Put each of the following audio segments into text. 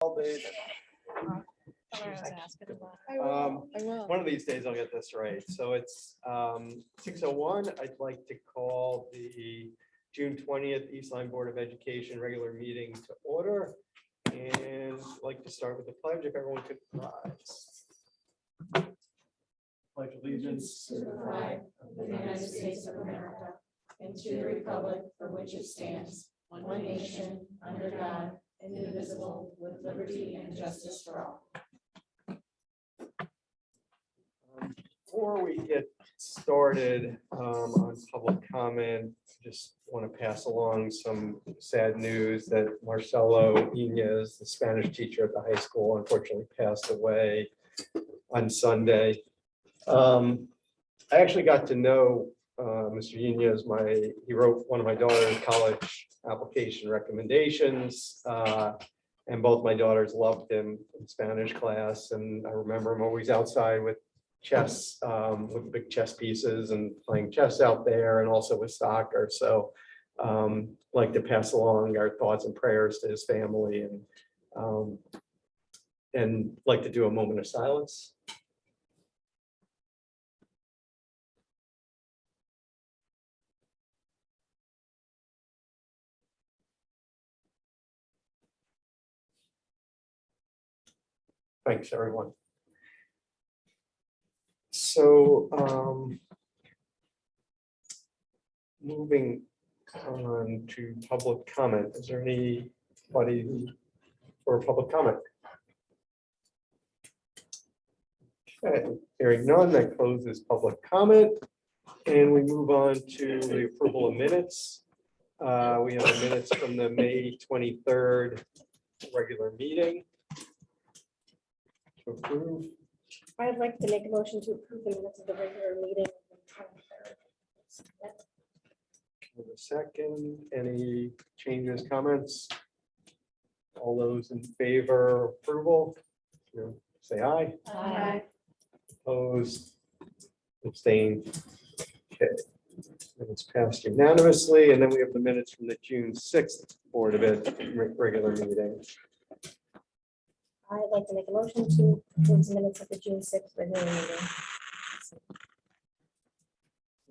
One of these days I'll get this right. So it's 6:01. I'd like to call the June 20th East Line Board of Education regular meeting to order. And I'd like to start with the pledge, if everyone could rise. Pledge allegiance To the flag of the United States of America and to the republic for which it stands, one nation, under God, indivisible, with liberty and justice for all. Before we get started on public comment, just want to pass along some sad news that Marcelo Inez, the Spanish teacher at the high school, unfortunately passed away on Sunday. I actually got to know Mr. Inez. He wrote one of my daughter's college application recommendations, and both my daughters loved him in Spanish class. And I remember him always outside with chess, with big chess pieces and playing chess out there, and also with soccer. So like to pass along our thoughts and prayers to his family, and like to do a moment of silence. Thanks, everyone. So moving on to public comment. Is there anybody for public comment? Okay, hearing none, that closes public comment. And we move on to the approval of minutes. We have the minutes from the May 23rd regular meeting. To approve. I'd like to make a motion to approve the minutes of the regular meeting. of the 23rd. With a second, any changes, comments? All those in favor of approval, say aye. Aye. Opposed, abstained. Okay, it's passed unanimously, and then we have the minutes from the June 6th Board of Ed regular meeting. I'd like to make a motion to approve the minutes of the June 6th regular meeting.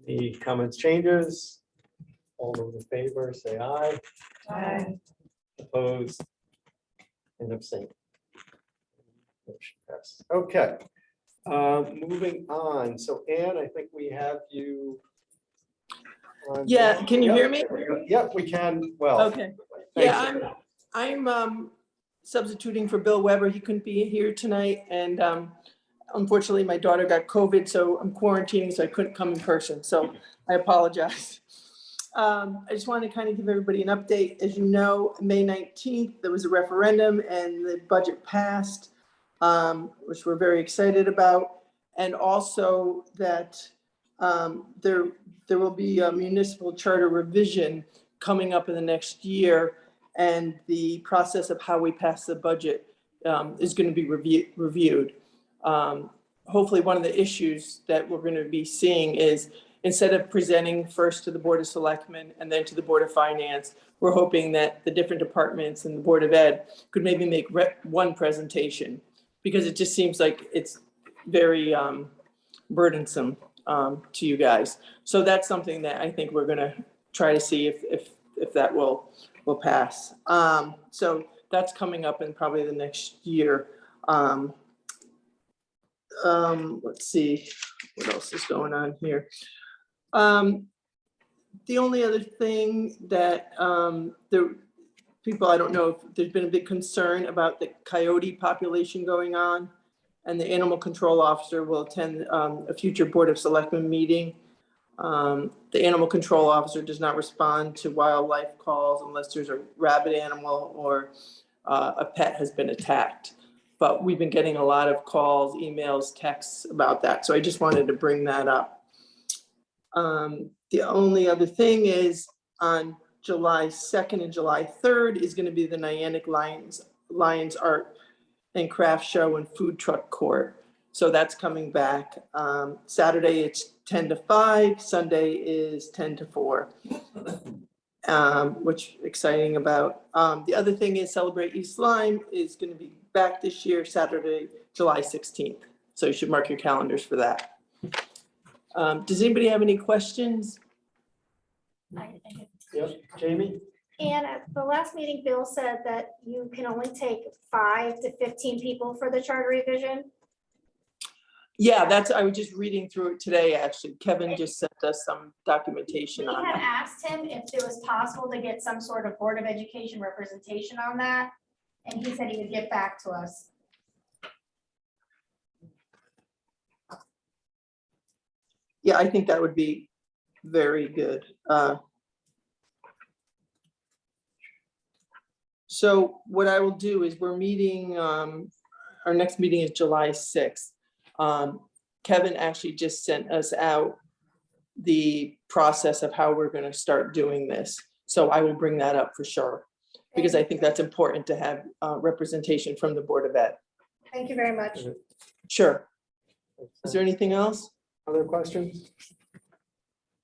Any comments, changes? All those in favor, say aye. Aye. Opposed and abstained. Motion passed. Okay, moving on. So Anne, I think we have you. on- Yeah, can you hear me? Yep, we can. Well. Okay. thanks. Yeah, I'm substituting for Bill Weber. He couldn't be here tonight, and unfortunately, my daughter got COVID, so I'm quarantining, so I couldn't come in person. So I apologize. I just want to kind of give everybody an update. As you know, May 19th, there was a referendum and the budget passed, which we're very excited about. And also that there will be a municipal charter revision coming up in the next year. And the process of how we pass the budget is going to be reviewed. Hopefully, one of the issues that we're going to be seeing is instead of presenting first to the Board of Selectmen and then to the Board of Finance, we're hoping that the different departments and the Board of Ed could maybe make one presentation, because it just seems like it's very burdensome to you guys. So that's something that I think we're going to try to see if that will pass. So that's coming up in probably the next year. Let's see, what else is going on here? The only other thing that the people, I don't know if there's been a big concern about the coyote population going on, and the animal control officer will attend a future Board of Selectmen meeting. The animal control officer does not respond to wildlife calls unless there's a rabid animal or a pet has been attacked. But we've been getting a lot of calls, emails, texts about that. So I just wanted to bring that up. The only other thing is on July 2nd and July 3rd is going to be the Niantic Lions Art and Craft Show and Food Truck Court. So that's coming back. Saturday it's 10 to 5, Sunday is 10 to 4. which exciting about. The other thing is Celebrate East Lyme is going to be back this year, Saturday, July 16th. So you should mark your calendars for that. Does anybody have any questions? Yep, Jamie? And at the last meeting, Bill said that you can only take 5 to 15 people for the charter revision. Yeah, I was just reading through it today, actually. Kevin just sent us some documentation We on had that. asked him if it was possible to get some sort of Board of Education representation on that, and he said he would get back to us. Yeah, I think that would be very good. So what I will do is we're meeting, our next meeting is July 6th. Kevin actually just sent us out the process of how we're going to start doing this. So I will bring that up for sure, because I think that's important to have representation from the Board of Ed. Thank you very much. Sure. Is there anything else? Other questions?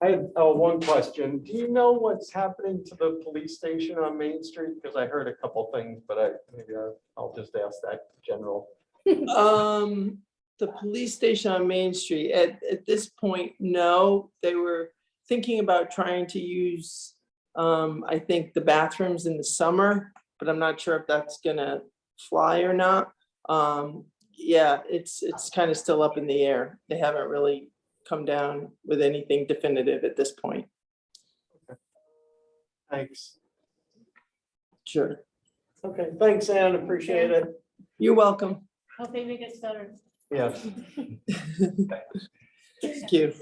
I had one question. Do you know what's happening to the police station on Main Street? Because I heard a couple things, but maybe I'll just ask that general. The police station on Main Street, at this point, no, they were thinking about trying to use, I think, the bathrooms in the summer, but I'm not sure if that's gonna fly or not. Yeah, it's kind of still up in the air. They haven't really come down with anything definitive at this point. Thanks. Sure. Okay, thanks, Ann. Appreciate it. You're welcome. Hope Amy gets better. Yes. Thank you.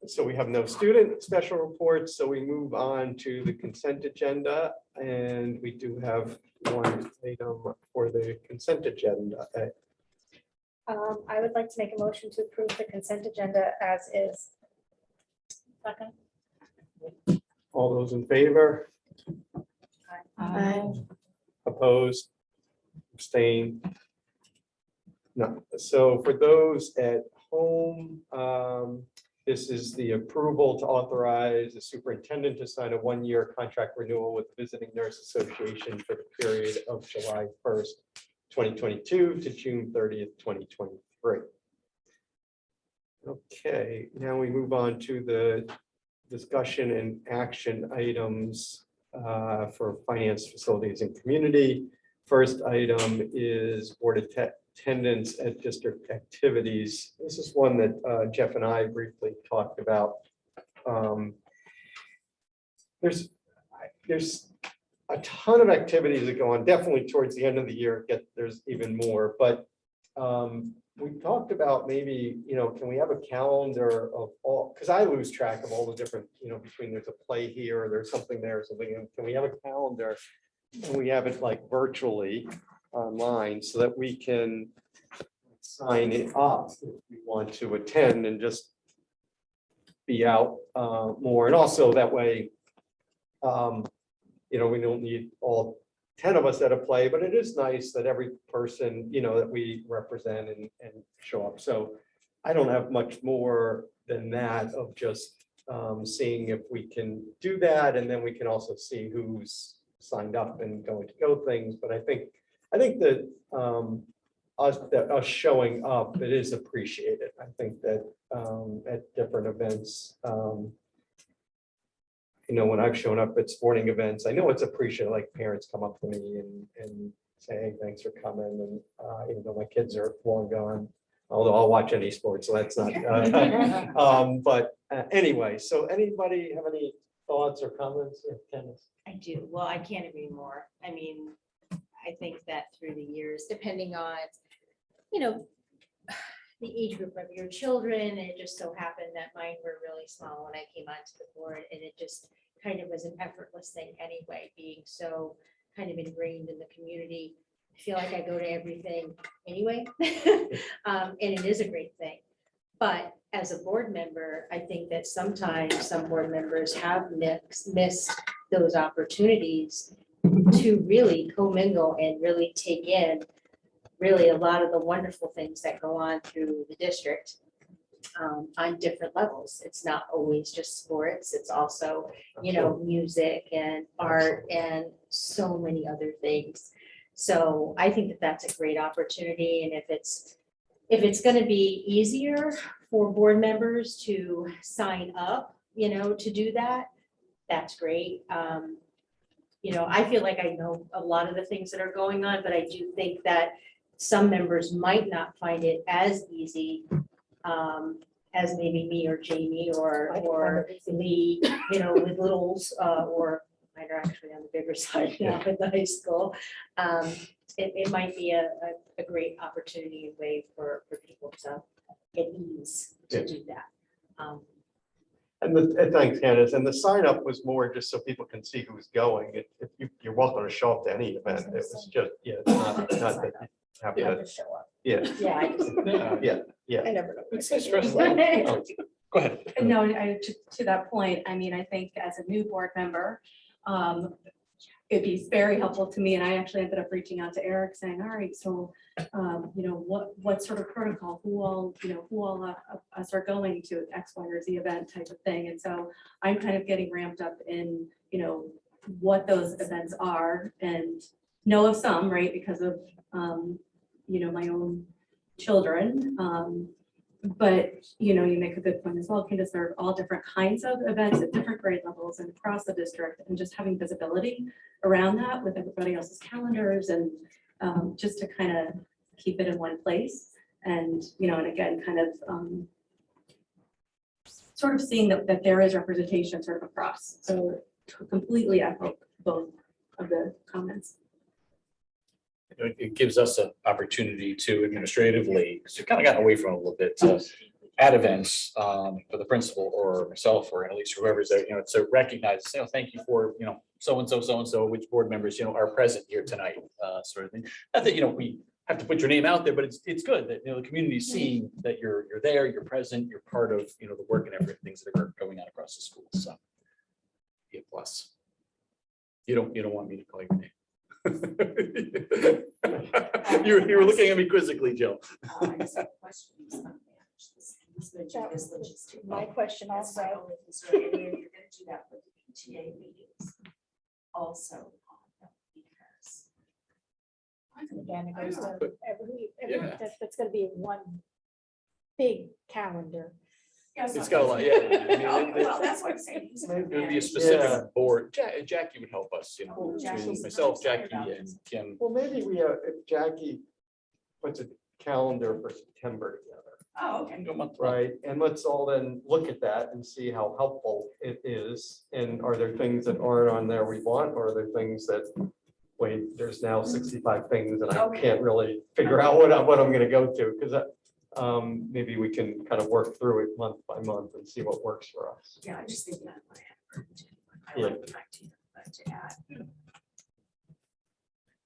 So we have no student special reports, so we move on to the consent agenda, and we do have one item for the consent agenda. I would like to make a motion to approve the consent agenda as is. Second. All those in favor? Aye. Opposed? Abstain? No. So for those at home, this is the approval to authorize the superintendent to sign a one-year contract renewal with the Visiting Nurse Association for the period of July 1st, 2022 to June 30th, 2023. Okay, now we move on to the discussion and action items for finance, facilities, and community. First item is board attendance at district activities. This is one that Jeff and I briefly talked about. There's a ton of activities that go on, definitely towards the end of the year, there's even more, but we talked about maybe, can we have a calendar of all, because I lose track of all the different, between there's a play here, or there's something there, or something, and can we have a calendar? And we have it like virtually online so that we can sign it up if we want to attend and just be out more. And also that way, we don't need all 10 of us at a play, but it is nice that every person, that we represent and show up. So I don't have much more than that of just seeing if we can do that. And then we can also see who's signed up and going to go things. But I think that us showing up, it is appreciated. I think that at different events, when I've shown up at sporting events, I know it's appreciated, like parents come up to me and say, hey, thanks for coming. And even though my kids are long gone, although I'll watch any sport, so that's not, but anyway, so anybody have any thoughts or comments? Yeah, Candace? I do. Well, I can't agree more. I mean, I think that through the years, depending on, the age group of your children, and it just so happened that mine were really small when I came onto the board, and it just kind of was an effortless thing anyway, being so kind of ingrained in the community. I feel like I go to everything anyway, and it is a great thing. But as a board member, I think that sometimes some board members have missed those opportunities to really commingle and really take in really a lot of the wonderful things that go on through the district. on different levels. It's not always just sports, it's also, you know, music and art and so many other things. So I think that that's a great opportunity, and if it's gonna be easier for board members to sign up, you know, to do that, that's great. You know, I feel like I know a lot of the things that are going on, but I do think that some members might not find it as easy as maybe me or Jamie or Lee, you know, with littles, or mine are actually on the bigger side now at the high school. It might be a great opportunity and way for people to get ease to do that. And thanks, Candace. And the sign up was more just so people can see who's going. You're welcome to show up to any event. It was just, yeah, it's not that you have You have to, to show up. yeah, Yeah, I just. yeah. I never know. It's stressful. Oh, go ahead. No, to that point, I mean, I think as a new board member, it'd be very helpful to me, and I actually ended up reaching out to Eric saying, all right, so, you know, what sort of protocol, who all us are going to X, Y, or Z event type of thing, and so I'm kind of getting ramped up in, you know, what those events are, and know of some, right, because of, you know, my own children, but, you know, you make a good point as well, Candace, there are all different kinds of events at different grade levels and across the district, and just having visibility around that with everybody else's calendars and just to kind of keep it in one place. And, you know, and again, kind of sort of seeing that there is representation sort of across. So completely echo both of the comments. It gives us an opportunity to administratively, because we've kind of gotten away from it a little bit, to at events for the principal or myself or at least whoever's there, you know, to recognize, you know, thank you for, you know, so-and-so, which board members, you know, are present here tonight, sort of thing. Not that, you know, we have to put your name out there, but it's good that, you know, the community's seeing that you're there, you're present, you're part of, you know, the work and everything, things that are going on across the school, so. Yeah, plus. You don't want me to call your name. You were looking at me quizzically, Jill. My question also. You're gonna do that with the PTA meetings also. Because Again, it goes to Yeah. that's gonna be one big calendar. It's got a lot, yeah. I mean, Well, that's what I'm saying. He's gonna it would be a manage. specific board. Jackie would help us, you know, Well, between Jackie's myself, excited Jackie about and this. Kim. Well, maybe if Jackie puts a calendar for September together, Oh, okay. Go month. right? And let's all then look at that and see how helpful it is. And are there things that aren't on there we want, or are there things that, wait, there's now 65 things and I Okay. can't really figure out what I'm gonna go to, because maybe we can kind of work through it month by month and see what works for us. Yeah, I just think that might happen. I Yeah. like the fact to add.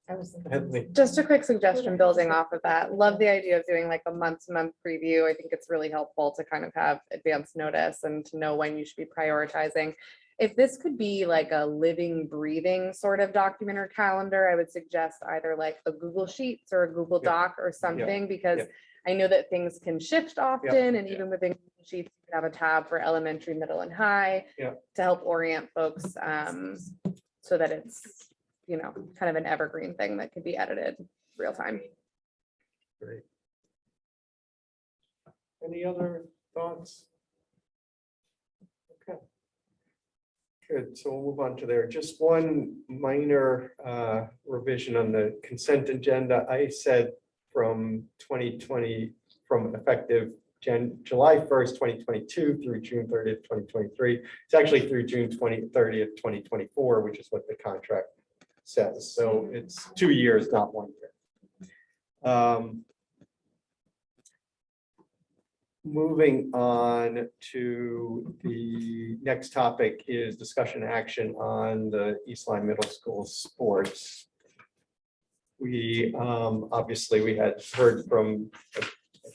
I was thinking. Headley. Just a quick suggestion building off of that. Love the idea of doing like a month-to-month preview. I think it's really helpful to kind of have advance notice and to know when you should be prioritizing. If this could be like a living, breathing sort of document or calendar, I would suggest either like a Google Sheets or a Google Yeah. Doc or something, because Yeah. I know that things can shift often, and even within Google Sheets, you can have a tab for elementary, middle, and high Yeah. to help orient folks so that it's, you know, kind of an evergreen thing that could be edited real time. Great. Any other thoughts? Okay. Good, so we'll move on to there. Just one minor revision on the consent agenda. I said from 2020, from effective July 1st, 2022 through June 30th, 2023. It's actually through June 30th, 2024, which is what the contract says. So it's 2 years, not 1 year. Moving on to the next topic is discussion action on the East Line Middle School sports. We obviously we had heard from a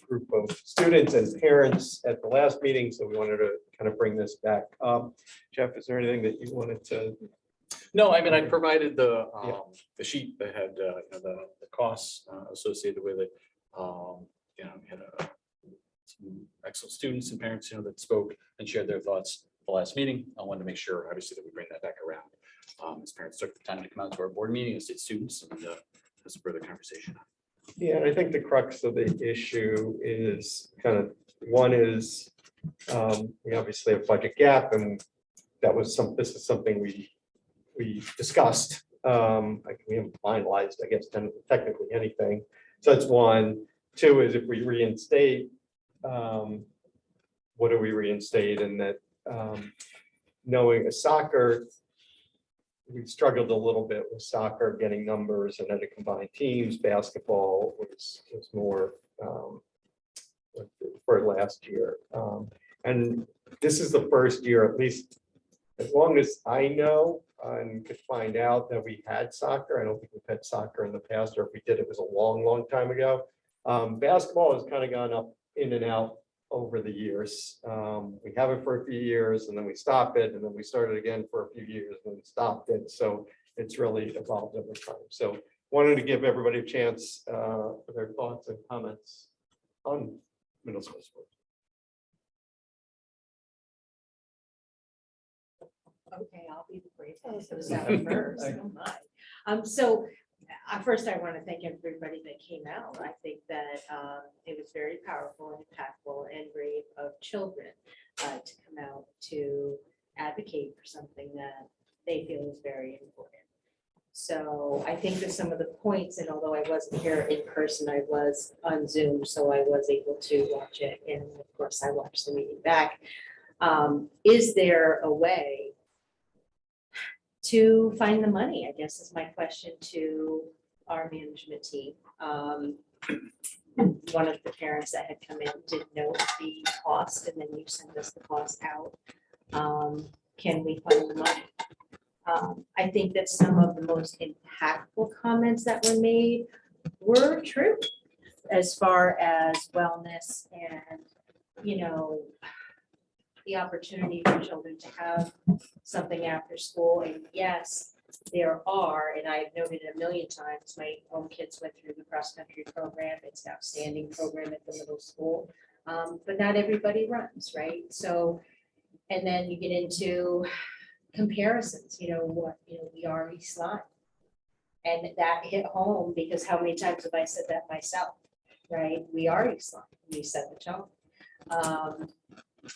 group of students and parents at the last meeting, so we wanted to kind of bring this back up. Jeff, is there anything that you wanted to? No, I mean, I provided the Yeah. the sheet that had, you know, the costs associated with it. You know, we had some excellent students and parents, that spoke and shared their thoughts at the last meeting. I wanted to make sure, obviously, that we bring that back around. As parents took the time to come out to our board meeting, as did students, and this further conversation. Yeah, and I think the crux of the issue is kind of, one is, we obviously have budget gap, and this is something we discussed. We haven't finalized, I guess, technically anything. So that's one. Two is if we reinstate, what do we reinstate? And that, knowing soccer, we've struggled a little bit with soccer, getting numbers and then to combine teams. Basketball was more for last year. And this is the first year, at least as long as I know and could find out, that we had soccer. I don't think we've had soccer in the past, or if we did, it was a long, long time ago. Basketball has kind of gone up in and out over the years. We have it for a few years and then we stop it, and then we started again for a few years and then stopped it. So it's really evolved over time. So wanted to give everybody a chance for their thoughts and comments on middle school sports. Okay, I'll be the brave one that goes out first. I don't mind. So first, I want to thank everybody that came out. I think that it was very powerful and impactful and brave of children to come out to advocate for something that they feel is very important. So I think that some of the points, and although I wasn't here in person, I was on Zoom, so I was able to watch it. And of course, I watched the meeting back. Is there a way to find the money, I guess, is my question to our management team. One of the parents that had come in did note the cost, and then you send us the cost out. Can we find the money? I think that some of the most impactful comments that were made were true as far as wellness and, the opportunity for children to have something after school. And yes, there are, and I've noted a million times, my own kids went through the cross-country program. It's an outstanding program at the middle school, but not everybody runs, right? So, and then you get into comparisons, we are East Lyme. And that hit home because how many times have I said that myself, right? We are East Lyme, we set the tone.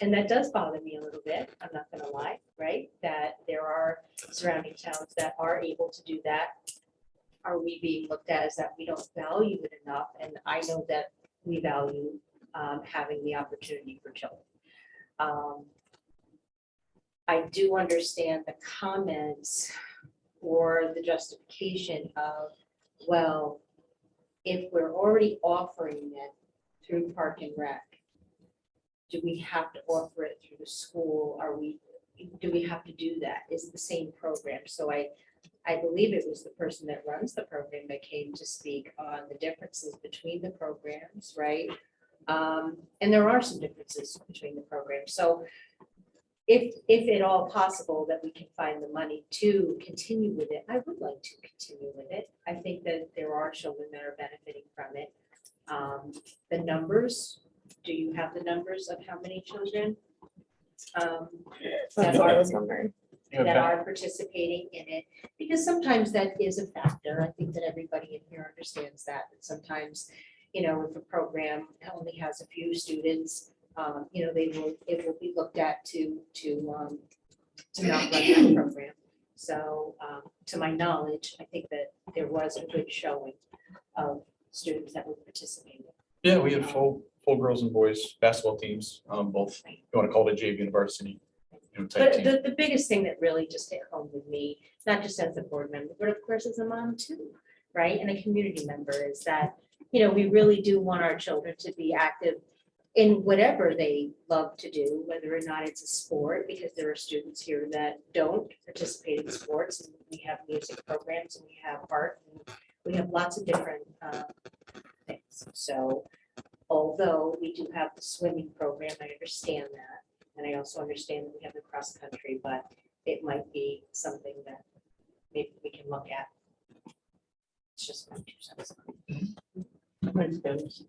And that does bother me a little bit, I'm not gonna lie, right? That there are surrounding towns that are able to do that. Are we being looked at as that we don't value it enough? And I know that we value having the opportunity for children. I do understand the comments or the justification of, well, if we're already offering it through Park and Rec, do we have to offer it through the school? Do we have to do that? Is it the same program? So I believe it was the person that runs the program that came to speak on the differences between the programs, right? And there are some differences between the programs. So if at all possible that we can find the money to continue with it, I would like to continue with it. I think that there are children that are benefiting from it. The numbers, do you have the numbers of how many children That's that what I are was wondering. that are participating in it? Because sometimes that is a factor. I think that everybody in here understands that sometimes, if a program only has a few students, it will be looked at to not run that program. So to my knowledge, I think that there was a good showing of students that were participating. Yeah, we had full girls and boys basketball teams, both, you want to call it JV University. Type But team. the biggest thing that really just hit home with me, not just as a board member, but of course as a mom too, right? And a community member, is that, we really do want our children to be active in whatever they love to do, whether or not it's a sport, because there are students here that don't participate in sports. And we have music programs and we have art, and we have lots of different things. So although we do have the swimming program, I understand that. And I also understand that we have the cross country, but it might be something that maybe we can look at. It's just my 2 cents. Thanks, Dennis.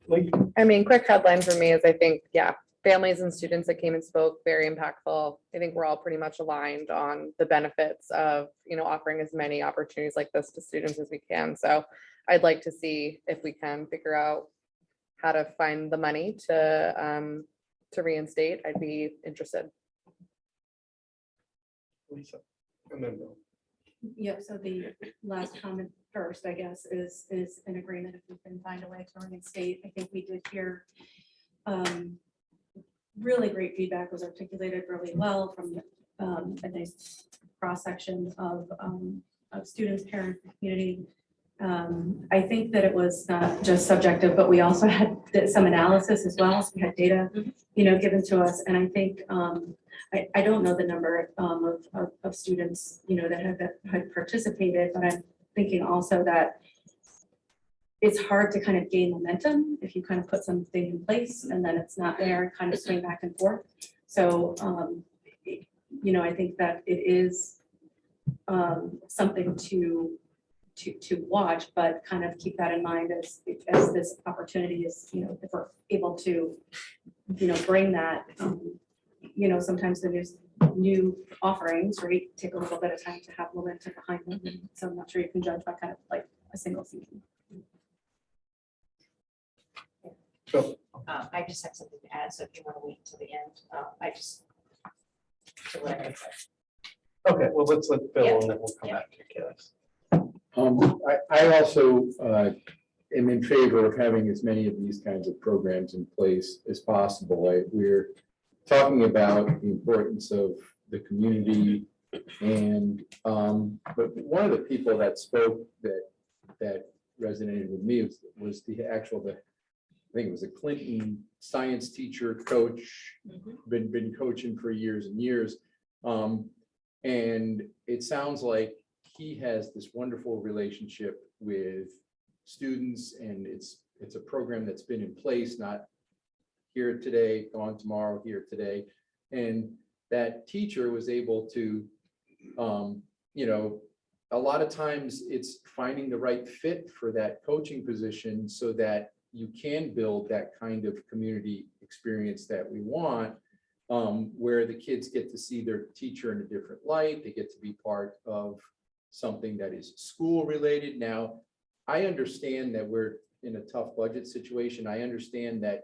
Like, I mean, quick headline for me is I think, yeah, families and students that came and spoke, very impactful. I think we're all pretty much aligned on the benefits of, offering as many opportunities like this to students as we can. So I'd like to see if we can figure out how to find the money to reinstate. I'd be interested. Lisa, and then Bill. Yeah, so the last comment first, I guess, is an agreement if we can find a way to reinstate. I think we did hear really great feedback was articulated really well from a nice cross-section of students, parents, community. I think that it was not just subjective, but we also had some analysis as well. So we had data, given to us. And I think, I don't know the number of students, that had participated, but I'm thinking also that it's hard to kind of gain momentum if you kind of put something in place and then it's not there and kind of swing back and forth. So, I think that it is something to watch, but kind of keep that in mind as this opportunity is, if we're able to, bring that, sometimes the new offerings, right, take a little bit of time to have momentum behind them. So I'm not sure you can judge by kind of like a single season. Bill. I just have something to add, so if you want to wait until the end, to what I said. Okay, well, let's let Bill Yeah. and then we'll come back to Kaz. I also am in favor of having as many of these kinds of programs in place as possible. We're talking about the importance of the community and, but one of the people that spoke that resonated with me was I think it was a Clinton science teacher, coach, been coaching for years and years. And it sounds like he has this wonderful relationship with students, and it's a program that's been in place, not here today, gone tomorrow, here today. And that teacher was able to, a lot of times it's finding the right fit for that coaching position so that you can build that kind of community experience that we want, where the kids get to see their teacher in a different light. They get to be part of something that is school related. Now, I understand that we're in a tough budget situation. I understand that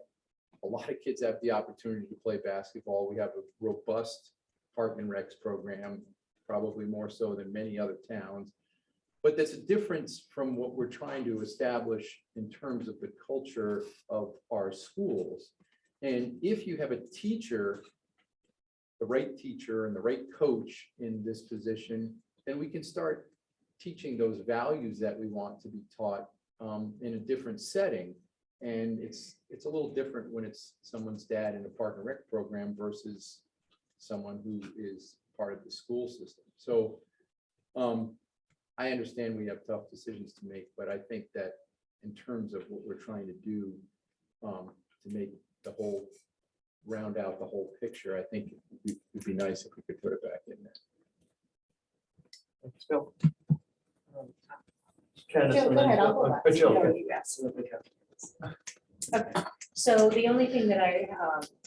a lot of kids have the opportunity to play basketball. We have a robust Park and Recs program, probably more so than many other towns. But there's a difference from what we're trying to establish in terms of the culture of our schools. And if you have a teacher, the right teacher and the right coach in this position, then we can start teaching those values that we want to be taught in a different setting. And it's a little different when it's someone's dad in a Park and Rec program versus someone who is part of the school system. So I understand we have tough decisions to make, but I think that in terms of what we're trying to do to make the whole, round out the whole picture, I think it would be nice if we could put it back in there. Thanks, Bill. Candace, Jill, and go then- ahead, I'll go last. Jill, No, okay. you absolutely have. Okay, so the only thing that I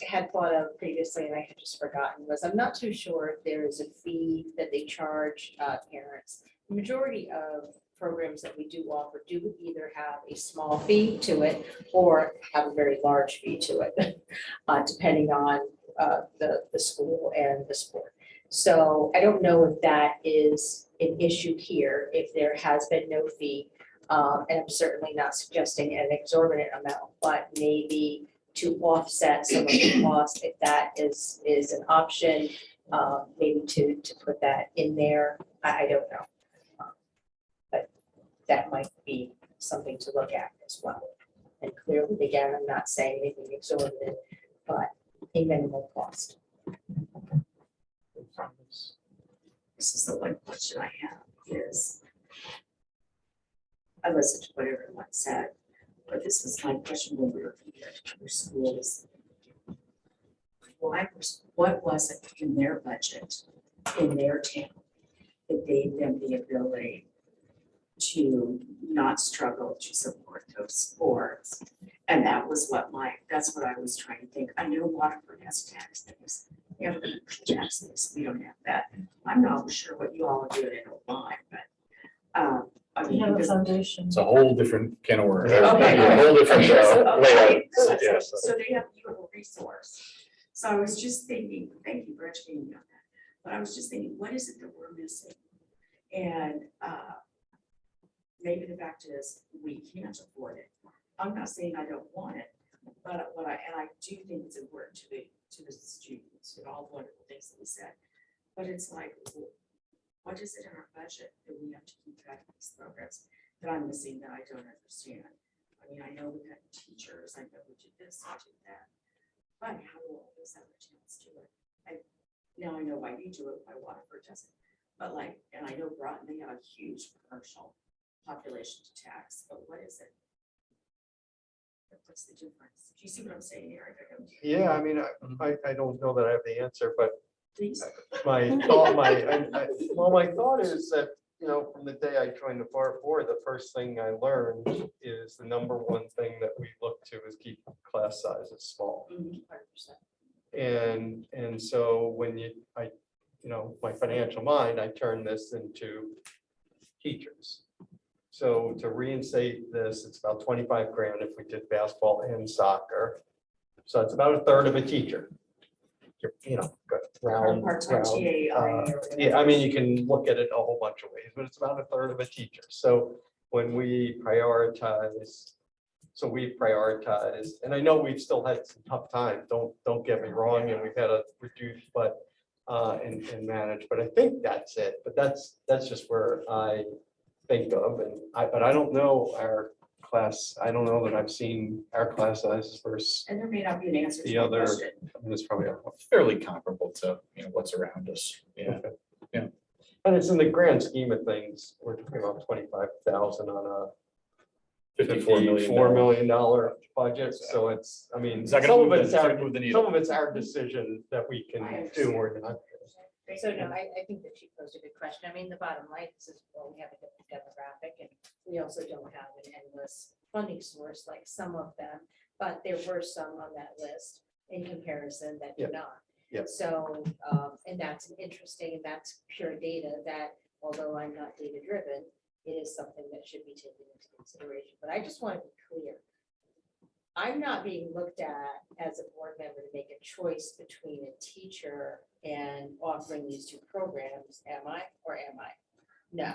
had thought of previously and I had just forgotten was I'm not too sure if there is a fee that they charge parents. The majority of programs that we do offer do either have a small fee to it or have a very large fee to it, depending on the school and the sport. So I don't know if that is an issue here, if there has been no fee. And I'm certainly not suggesting an exorbitant amount, but maybe to offset some of the cost, if that is an option, maybe to put that in there. I don't know. But that might be something to look at as well. And clearly, again, I'm not saying anything exorbitant, but a minimal cost. This is the one question I have is, I listened to what everyone said, but this was my question when we were looking at other schools. What was it in their budget, in their town, that gave them the ability to not struggle to support those sports And that was that's what I was trying to think. I know Waterford has tax things. They have tax things. We don't have that. I'm not sure what you all are doing in Ojai, but, I mean, because- foundation. It's a whole different can of worms. Okay. A whole different layout. So Yeah. they have you have a resource. So I was just thinking, thank you for educating me on that. But I was just thinking, what is it that we're missing? And maybe the fact is, we can't afford it. I'm not saying I don't want it, but I do think it's important to the students and all the wonderful things that we said. But it's like, what is it in our budget that we have to keep track of these programs that I'm missing that I don't understand? I mean, I know we had teachers, I know we did this, I did that. But how do all those other towns do it? Now I know why you do it, why Waterford doesn't. But like, and I know Groton, they have a huge commercial population to tax, but what is it? What's the difference? Do you see what I'm saying, Eric? I don't- Yeah, I mean, I don't know that I have the answer, but Please. my thought, my thought is that, you know, from the day I joined the board, the first thing I learned is the number one thing that we look to is keep class sizes small. 100%. And so when my financial mind, I turn this into teachers. So to reinstate this, it's about 25 grand if we did basketball and soccer. So it's about a third of a teacher. You know, round. Part-time TA, RA, or whatever. Yeah, I mean, you can look at it a whole bunch of ways, but it's about a third of a teacher. So when we prioritize, and I know we've still had some tough times, don't get me wrong, and we've had to reduce, but and manage, but I think that's it. But that's just where I think of, but I don't know our class, I don't know that I've seen our class sizes versus, And there may not be an answer to The the other- question. I mean, it's probably, Fairly comparable to, what's around us. Yeah. and it's in the grand scheme of things, we're talking about 25,000 on a $54 million budget, so it's, I mean, Is that some gonna of move it's the, our, move the some needle? of it's our decision that we I can do or not. So no, I think that she posed a good question. I mean, the bottom line is, well, we have a different demographic and we also don't have an endless funding source like some of them. But there were some on that list in comparison that do Yep. not. Yep. So, and that's interesting, and that's pure data that, although I'm not data driven, it is something that should be taken into consideration. But I just want to be clear. I'm not being looked at as a board member to make a choice between a teacher and offering these two programs, am I, or am I? No,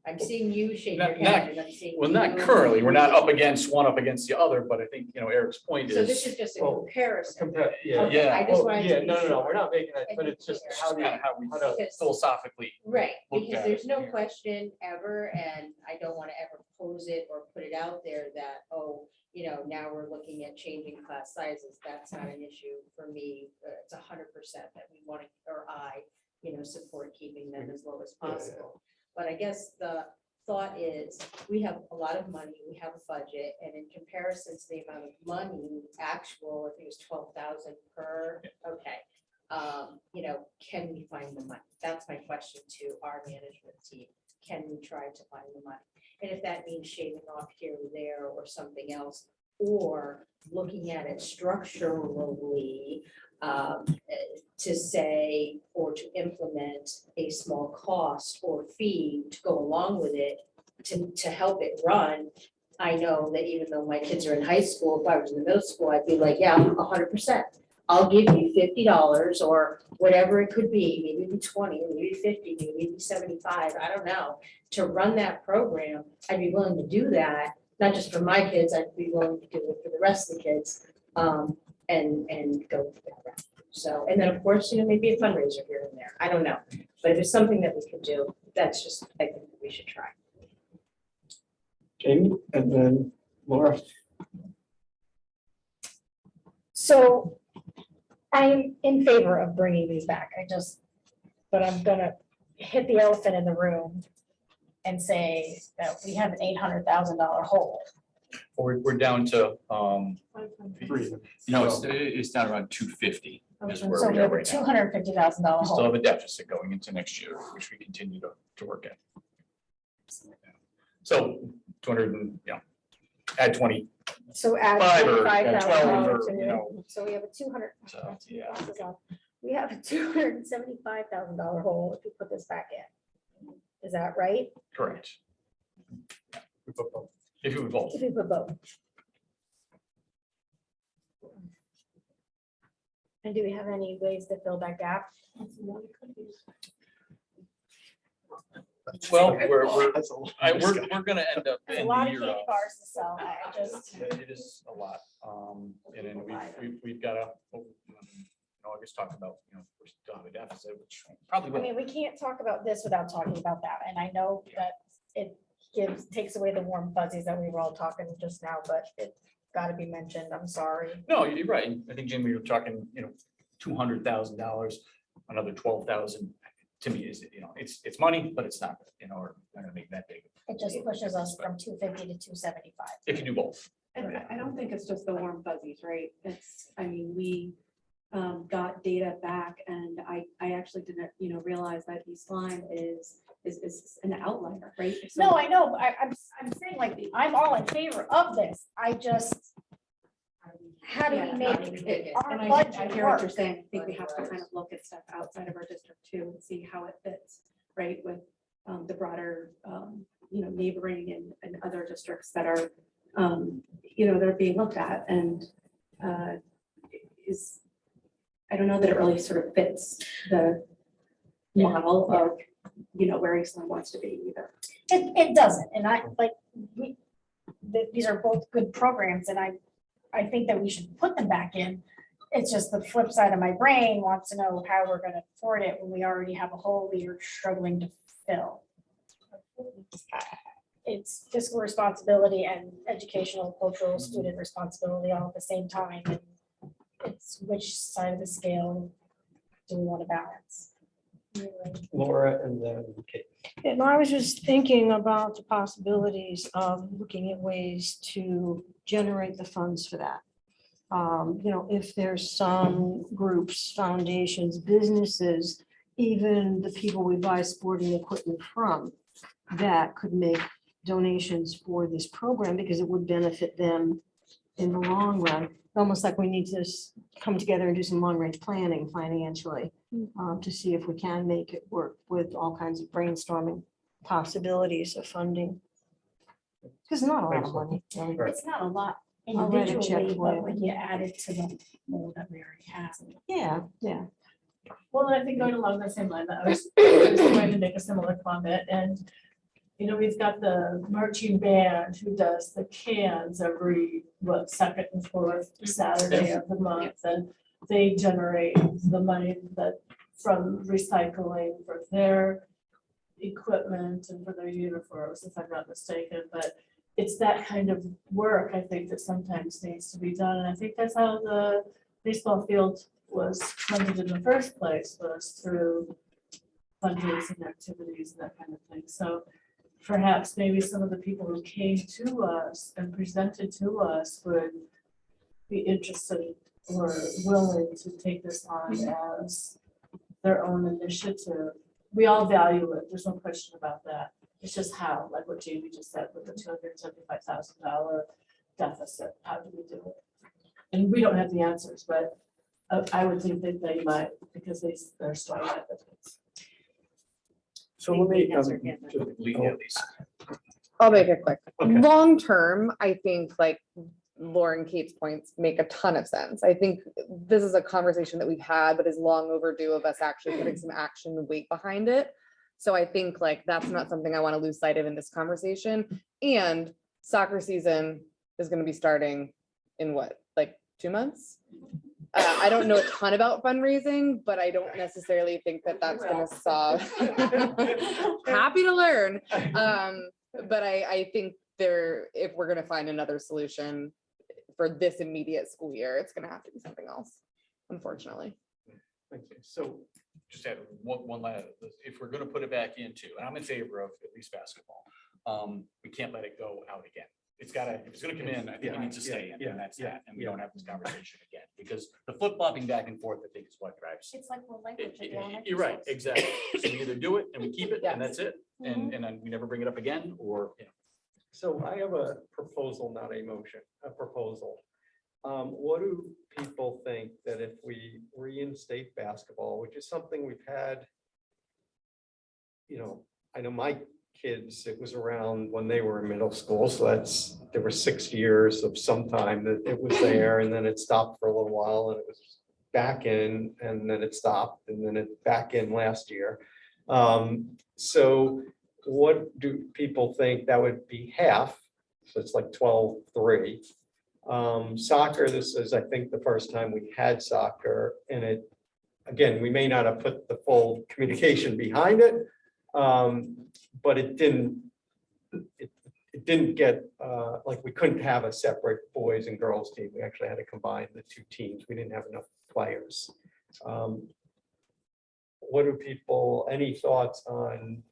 I'm seeing you shake your Not- head and I'm seeing. Well, not you- currently, we're not up against one up against the other, but I think, Eric's point So this is is just a Well, comparison. Yeah, Okay, I just well, wanted yeah, to be no, sure. we're not making that, And but be it's just clear. how do you, kind of how we how to, Because- philosophically. Right, looked because at there's it, no yeah. question ever, and I don't want to ever pose it or put it out there that, oh, now we're looking at changing class sizes. That's not an issue for me. It's 100% that we want to, or I, support keeping them as low as Yeah, yeah. possible. But I guess the thought is, we have a lot of money, we have a budget, and in comparison to the amount of money, actual, I think it was 12,000 per, okay. Can we find the money? That's my question to our management team. Can we try to find the money? And if that means shaving off here or there or something else, or looking at it structurally, to say, or to implement a small cost or fee to go along with it, to help it run. I know that even though my kids are in high school, if I was in the middle school, I'd be like, yeah, 100%. I'll give you $50 or whatever it could be, maybe it'd be 20, maybe 50, maybe it'd be 75, I don't know. To run that program, I'd be willing to do that, not just for my kids, I'd be willing to do it for the rest of the kids. And go that route. So, and then of course, maybe a fundraiser here and there, I don't know. But if it's something that we could do, that's just, I think we should try. Jamie, and then Laura. So I'm in favor of bringing these back. But I'm gonna hit the elephant in the room and say that we have an $800,000 hole. We're down to, Three. no, it's down around 250 is where So we we are have a right now. $250,000 We still hole. have a deficit going into next year, which we continue to work at. So 200, add 20, So add 5 or $25,000 12 or, you know, So we have a 200. So, yeah. We have a $275,000 hole if we put this back in. Is that right? correct. If you would vote. If we put both. And do we have any ways to fill that gap? Well, we're We're gonna end up There's a in lot the of year candy of. bars to sell. I just, It is a lot. And then we've got to, August talk about, we're still have a deficit, which probably I will. mean, we can't talk about this without talking about that. And I know that it takes away the warm fuzzies that we were all talking just now, but it's got to be mentioned. I'm sorry. No, you're right. I think, Jim, we were talking, $200,000, another 12,000. To me is, it's money, but it's not, we're not gonna make that big It just pushes us from 250 to 275. if you do both. And I don't think it's just the warm fuzzies, right? We got data back and I actually didn't, realize that East Lyme is an outlier, right? So- No, I know, but I'm saying like, I'm all in favor of this. I just, how do we Yeah, make And our I budget hear what you're work? saying. I think we have to kind of look at stuff outside of our district too and see how it fits, right? With the broader, neighboring and other districts that are, they're being looked at and I don't know that it really sort of fits the model of, where East Lyme wants to be either. It doesn't, and these are both good programs, and I think that we should put them back in. It's just the flip side of my brain wants to know how we're gonna afford it when we already have a hole we are struggling to fill. It's fiscal responsibility and educational, cultural, student responsibility all at the same time. And it's which side of the scale do we want to balance? Laura and then Kate. And I was just thinking about the possibilities of looking at ways to generate the funds for that. If there's some groups, foundations, businesses, even the people we buy sporting equipment from, that could make donations for this program because it would benefit them in the long run. Almost like we need to come together and do some long-range planning financially to see if we can make it work with all kinds of brainstorming possibilities of funding. Because not a lot of money. really. Right. It's not a lot I'll write a check individually, for but you. when you add it to the mold that we already have. Yeah. Well, I think going along the same line, I was trying to make a similar comment and, we've got the marching band who does the cans every, second and fourth Saturday of the month. And they generate the money from recycling for their equipment and for their uniforms, if I'm not mistaken, but it's that kind of work, I think, that sometimes needs to be done, and I think that's how the baseball field was funded in the first place, was through fundraising activities and that kind of thing, so perhaps maybe some of the people who came to us and presented to us would be interested or willing to take this on as their own initiative. We all value it, there's no question about that. It's just how, like what Jamie just said, with the $275,000 deficit, how do we do it? And we don't have the answers, but I would think that they might, because they're strong advocates. So let me. Legal at least. I'll make it quick. Okay. Long term, I think like Lauren Kate's points make a ton of sense. I think this is a conversation that we've had, but is long overdue of us actually putting some action and weight behind it. So I think like that's not something I want to lose sight of in this conversation. And soccer season is going to be starting in what, like 2 months? I don't know a ton about fundraising, but I don't necessarily think that that's going to solve. Happy to learn. But I think if we're going to find another solution for this immediate school year, it's going to have to be something else, unfortunately. Thank you. So Just add one last, if we're gonna put it back into, and I'm in favor of at least basketball, we can't let it go out again. It's gotta, if it's gonna come in, I think it needs to stay in, and that's that, and we don't have this conversation again, because the flip-flopping back and forth, I think, is what drives. It's like one language. at the elementary You're right, schools. exactly. So we either do it and we keep it, and Yes. that's it, and then we never bring it up again, or, So I have a proposal, not a motion, a proposal. What do people think that if we reinstate basketball, which is something we've had, I know my kids, it was around when they were in middle school, so there were 6 years of some time that it was there, and then it stopped for a little while, and it was back in, and then it stopped, and then it back in last year. So what do people think that would be half? So it's like 12-3. Soccer, this is, I think, the first time we had soccer, and again, we may not have put the full communication behind it, but it didn't get, like, we couldn't have a separate boys and girls team. We actually had to combine the two teams. We didn't have enough players. What do people, any thoughts on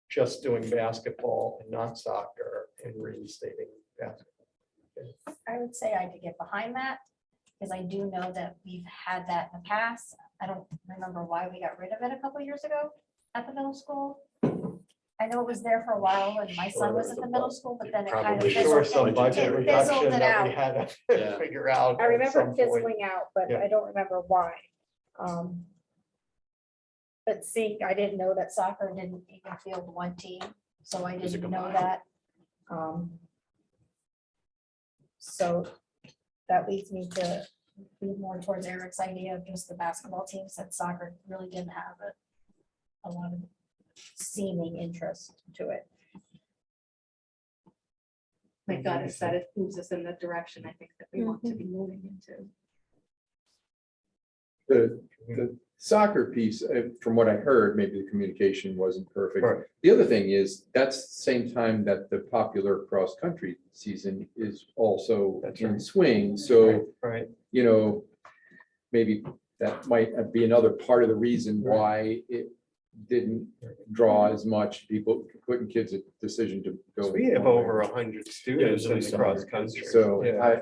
just doing basketball and not soccer and reinstating basketball? I would say I could get behind that, because I do know that we've had that in the past. I don't remember why we got rid of it a couple years ago at the middle school. I know it was there for a while when my son was at the middle school, but then it kind of Probably sure some fizzled budget it reduction fizzled it that we out. had Yeah. to figure out. I at remember some it point. fizzling out, but Yeah. I don't remember why. But see, I didn't know that soccer didn't even field one team, so I Is it didn't know combined? that. So that leads me to be more towards Eric's idea of just the basketball team, since soccer really didn't have a lot of seeming interest to it. My gut is that it moves us in the direction I think that we want to be moving into. The soccer piece, from what I heard, maybe the communication wasn't perfect. Right. The other thing is, that's the same time that the popular cross-country season is also That's in right. swing, so, Right, maybe that might be another part of the reason Right. why it didn't draw as much people, putting kids a decision to go. we have over 100 students at in least the 100 cross country. So Yeah, I,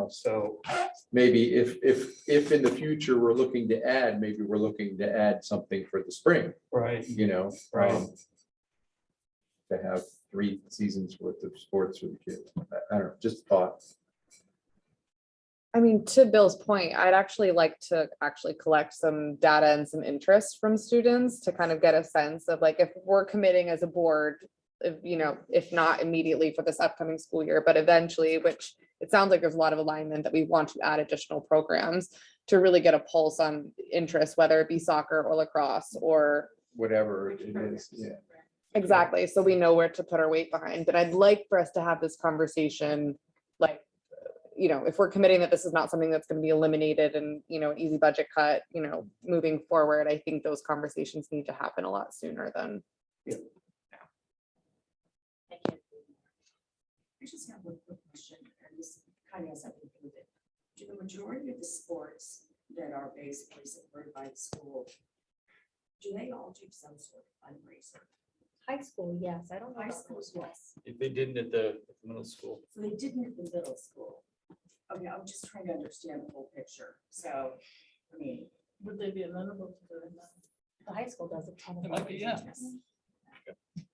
so, maybe if in the future we're looking to add, maybe we're looking to add something for the spring, right, Right. Right. To have 3 seasons worth of sports for the kids. I don't know, just thoughts. I mean, to Bill's point, I'd actually like to collect some data and some interest from students to kind of get a sense of, like, if we're committing as a board, if not immediately for this upcoming school year, but eventually, which it sounds like there's a lot of alignment that we want to add additional programs to really get a pulse on interest, whether it be soccer or lacrosse or Whatever it is, yeah. exactly. So we know where to put our weight behind. But I'd like for us to have this conversation, like, if we're committing that this is not something that's going to be eliminated and, an easy budget cut, moving forward, I think those conversations need to happen a lot sooner than. I just have one quick question, and this kind of has something to do with it. Do the majority of the sports that are basically supported by the school, do they all do some sort of fundraiser? High school, yes, I don't know. High about school, middle school. yes. If they didn't at the middle school. So they didn't at the middle school. Okay, I'm just trying to understand the whole picture. So, I mean. Would they be amenable to doing that? The high school does a ton of. It might be, yeah. fundraising.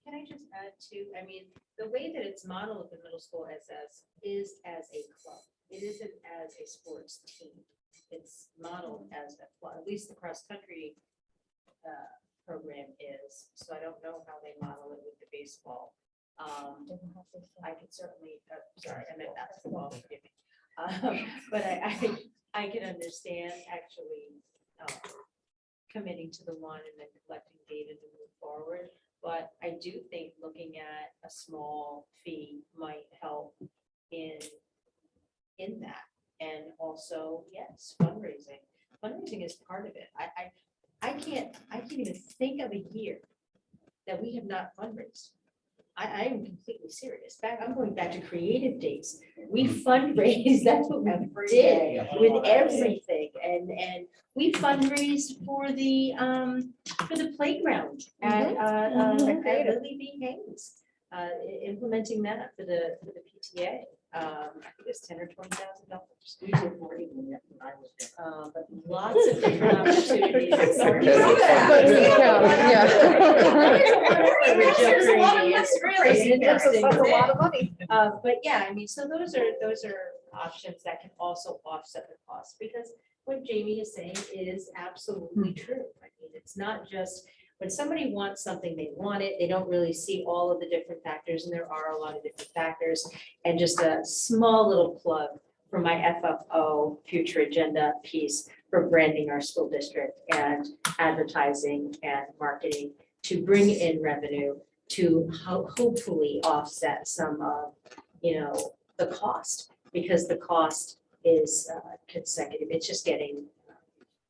Can I just add to, the way that it's modeled at the middle school is as a club. It isn't as a sports team. It's modeled as a club, at least the cross-country program is. So I don't know how they model it with the baseball. I could certainly, sorry, I meant basketball, forgive me. But I can understand actually committing to the one and then collecting data to move forward. But I do think looking at a small fee might help in that. And also, yes, fundraising. Fundraising is part of it. I can't even think of a year that we have not fundraised. I am completely serious. I'm going back to creative days. We fundraise, that's what we did with everything. And we fundraised for the playground at Lily B. Haynes. Implementing that for the PTA. I think it's $10,000 or $20,000. We did more even when I was there. But lots of different opportunities. But It's really an interesting That's a thing. lot of money. But yeah, I mean, so those are options that can also offset the cost, because what Jamie is saying is absolutely true. I mean, it's not just, when somebody wants something, they want it, they don't really see all of the different factors, and there are a lot of different factors. And just a small little plug for my FFO future agenda piece for branding our school district and advertising and marketing to bring in revenue to hopefully offset some of, the cost, because the cost is consecutive. It's just getting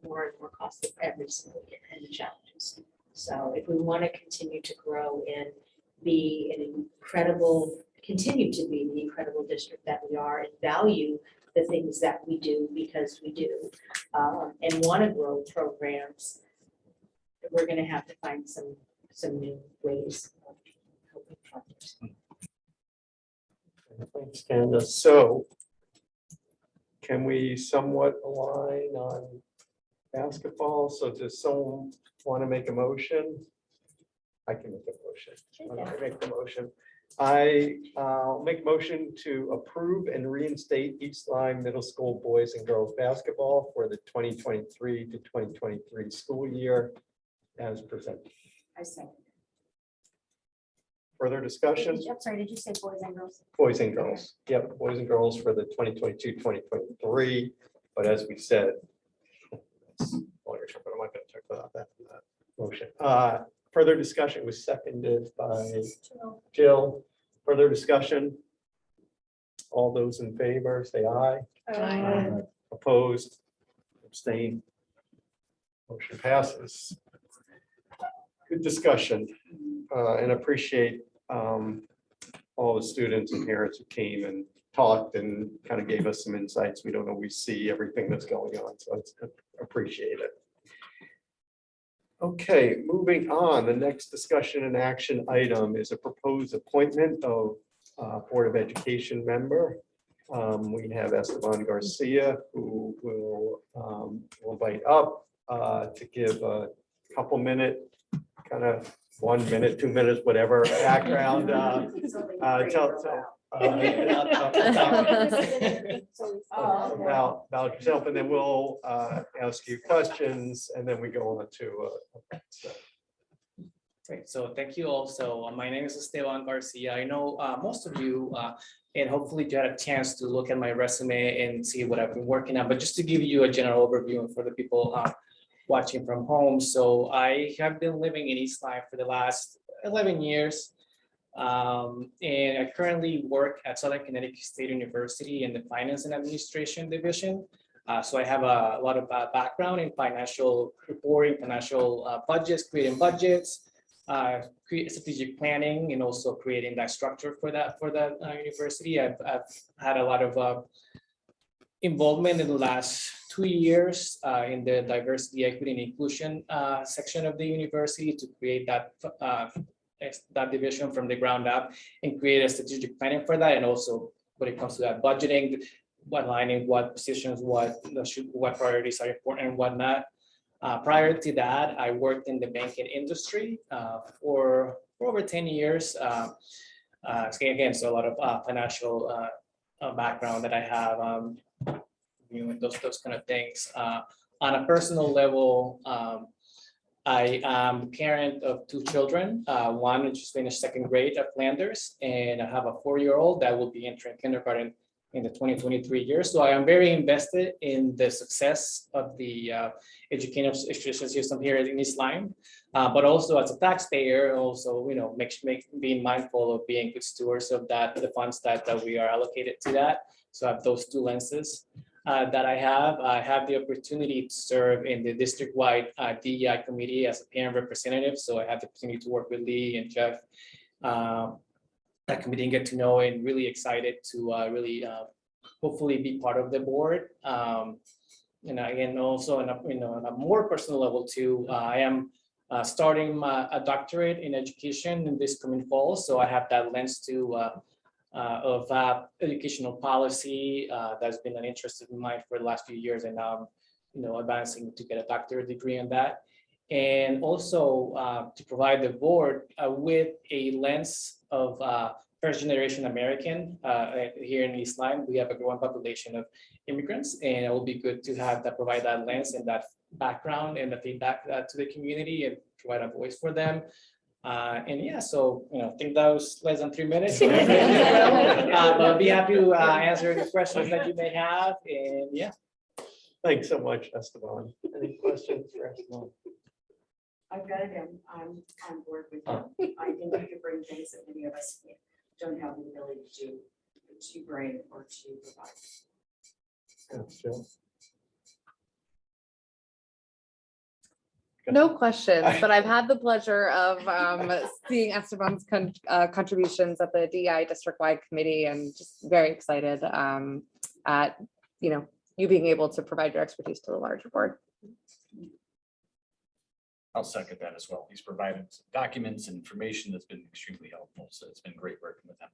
more and more costly every single year, and the challenges. So if we want to continue to grow and be an incredible, continue to be the incredible district that we are, and value the things that we do because we do, and want to grow programs, we're going to have to find some new ways of helping funders. Thanks, Candace. So can we somewhat align on basketball? So does someone want to make a motion? I can make a motion. Why don't I make the motion? I'll make a motion to approve and reinstate East Lyme Middle School boys and girls basketball for the 2023 to 2023 school year as presented. I second. Further discussion? I'm sorry, did you say boys and girls? Boys and girls. Yep, boys and girls for the 2022, 2023. But as we said, it's longer term, but I'm not going to talk about that motion. Further discussion was seconded by Jill. Further discussion? All those in favor, say aye. Aye. Opposed? Abstain? Motion passes. Good discussion, and appreciate all the students and parents who came and talked and kind of gave us some insights. We don't always see everything that's going on, so it's appreciate it. Okay, moving on. The next discussion and action item is a proposed appointment of Board of Education member. We have Esteban Garcia, who will invite up to give a couple minute, kind of 1 minute, 2 minutes, whatever background. About yourself, and then we'll ask you questions, and then we go on to. Great, so thank you all. So my name is Esteban Garcia. I know most of you, and hopefully you had a chance to look at my resume and see what I've been working on, but just to give you a general overview for the people watching from home. So I have been living in East Lyme for the last 11 years. And I currently work at Southern Connecticut State University in the Finance and Administration Division. So I have a lot of background in financial reporting, financial budgets, creating budgets, create strategic planning, and also creating that structure for that university. I've had a lot of involvement in the last 2 years in the diversity, equity, and inclusion section of the university to create that division from the ground up and create a strategic planning for that. And also when it comes to that budgeting, aligning what positions, what priorities are important and whatnot. Prior to that, I worked in the banking industry for over 10 years. Again, so a lot of financial background that I have, those kind of things. On a personal level, I am parent of 2 children. One just finished 2nd grade at Flanders, and I have a 4-year-old that will be entering kindergarten in the 2023 year. So I am very invested in the success of the education system here in East Lyme, but also as a taxpayer, also being mindful of being good stewards of the funds that we are allocated to that. So I have those 2 lenses that I have the opportunity to serve in the district-wide DEI committee as a parent representative. So I have the opportunity to work with Lee and Jeff, that committee, and get to know, and really excited to really hopefully be part of the board. And again, also on a more personal level too, I am starting a doctorate in education in this coming fall. So I have that lens to of educational policy. That's been an interest of mine for the last few years, and now I'm advancing to get a doctorate degree on that. And also to provide the board with a lens of first generation American. Here in East Lyme, we have a growing population of immigrants, and it will be good to have that, provide that lens and that background and the feedback to the community and provide a voice for them. And yeah, so, I think that was less than 3 minutes. But I'll be happy to answer any questions that you may have, and yeah. Thanks so much, Esteban. Any questions for Esteban? I've got it, I'm on board with you. I think we could bring things that many of us don't have the ability to bring or to provide. Yeah, Jill? No questions, but I've had the pleasure of seeing Esteban's contributions at the DEI district-wide committee, and just very excited at, you being able to provide your expertise to the larger board. I'll second that as well. He's provided some documents and information that's been extremely helpful. So it's been great working with him.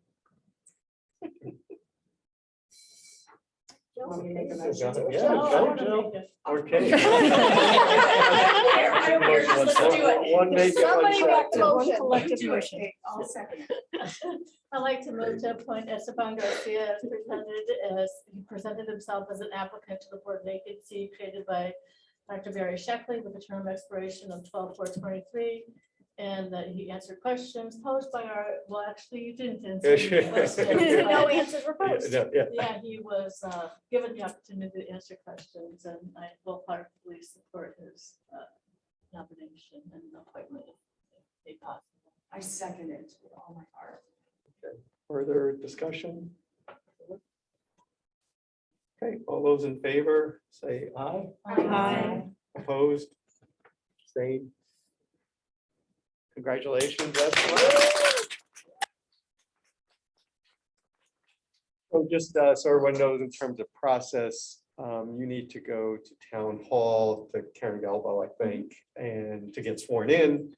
Want me to make a Yeah, motion? go, Jill. Okay. Let's do it. One make it, one Somebody back second. to One motion. collective Do it. motion. Okay, I'll second it. I'd like to move to appoint Esteban Garcia as he presented himself as an applicant to the board vacancy created by Dr. Barry Sheckley with a term expiration of 12/4/23, and that he answered questions posed by actually, you didn't answer any questions. No but- answers were posed. Yeah. Yeah, he was given the opportunity to answer questions, and I wholeheartedly support his nomination and appointment if possible. I second it with all my heart. Further discussion? Okay, all those in favor, say aye. Aye. Opposed? Same. Congratulations, Esteban. So just so everyone knows, in terms of process, you need to go to town hall to Karen Galbo, I think, and to get sworn in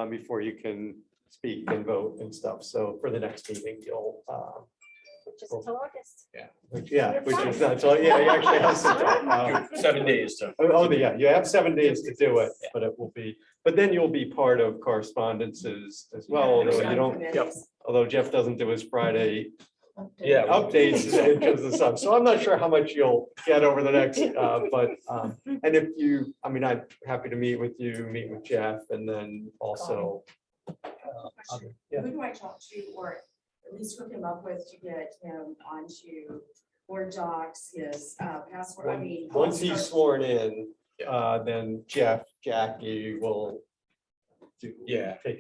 before you can speak and vote and stuff. So for the next meeting, you'll Which is until August. which is not, so yeah, you actually have some time. 7 days to. Yeah, you have 7 days to do it, but it will be, but then you'll be part of correspondences as well, although you don't, although Jeff doesn't do his Friday Yeah. updates in terms of stuff. So I'm not sure how much you'll get over the next, but, and if you, I'm happy to meet with you, meet with Jeff, and then also. Yeah. Who do I talk to, or at least hook him up with to get him onto board docs, his password, I mean. Once he's sworn in, then Jeff, Jackie will take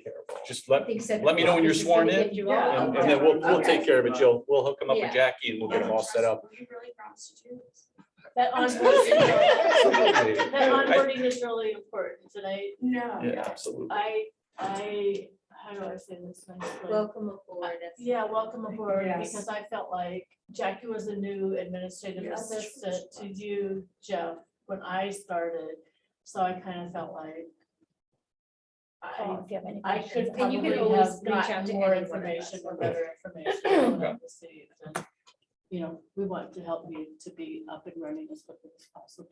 care of all. Just let me know when you're sworn in, and then we'll take care of it, Jill. We'll hook them up with Yeah. Jackie and we'll get them all set up. You really promised to do this? That onboarding is really important, and No. Yeah, absolutely. how do I say this nicely? Welcome aboard. Yeah, welcome aboard, Yes. because I felt like Jackie was a new administrative Yes. assistant to you, Jeff, when I started. So I kind of felt like Call if you have any I questions. could And you probably can always have reach out gotten to more any one of information us. or better information than what I've received. And, we want to help you to be up and running as quickly as possible.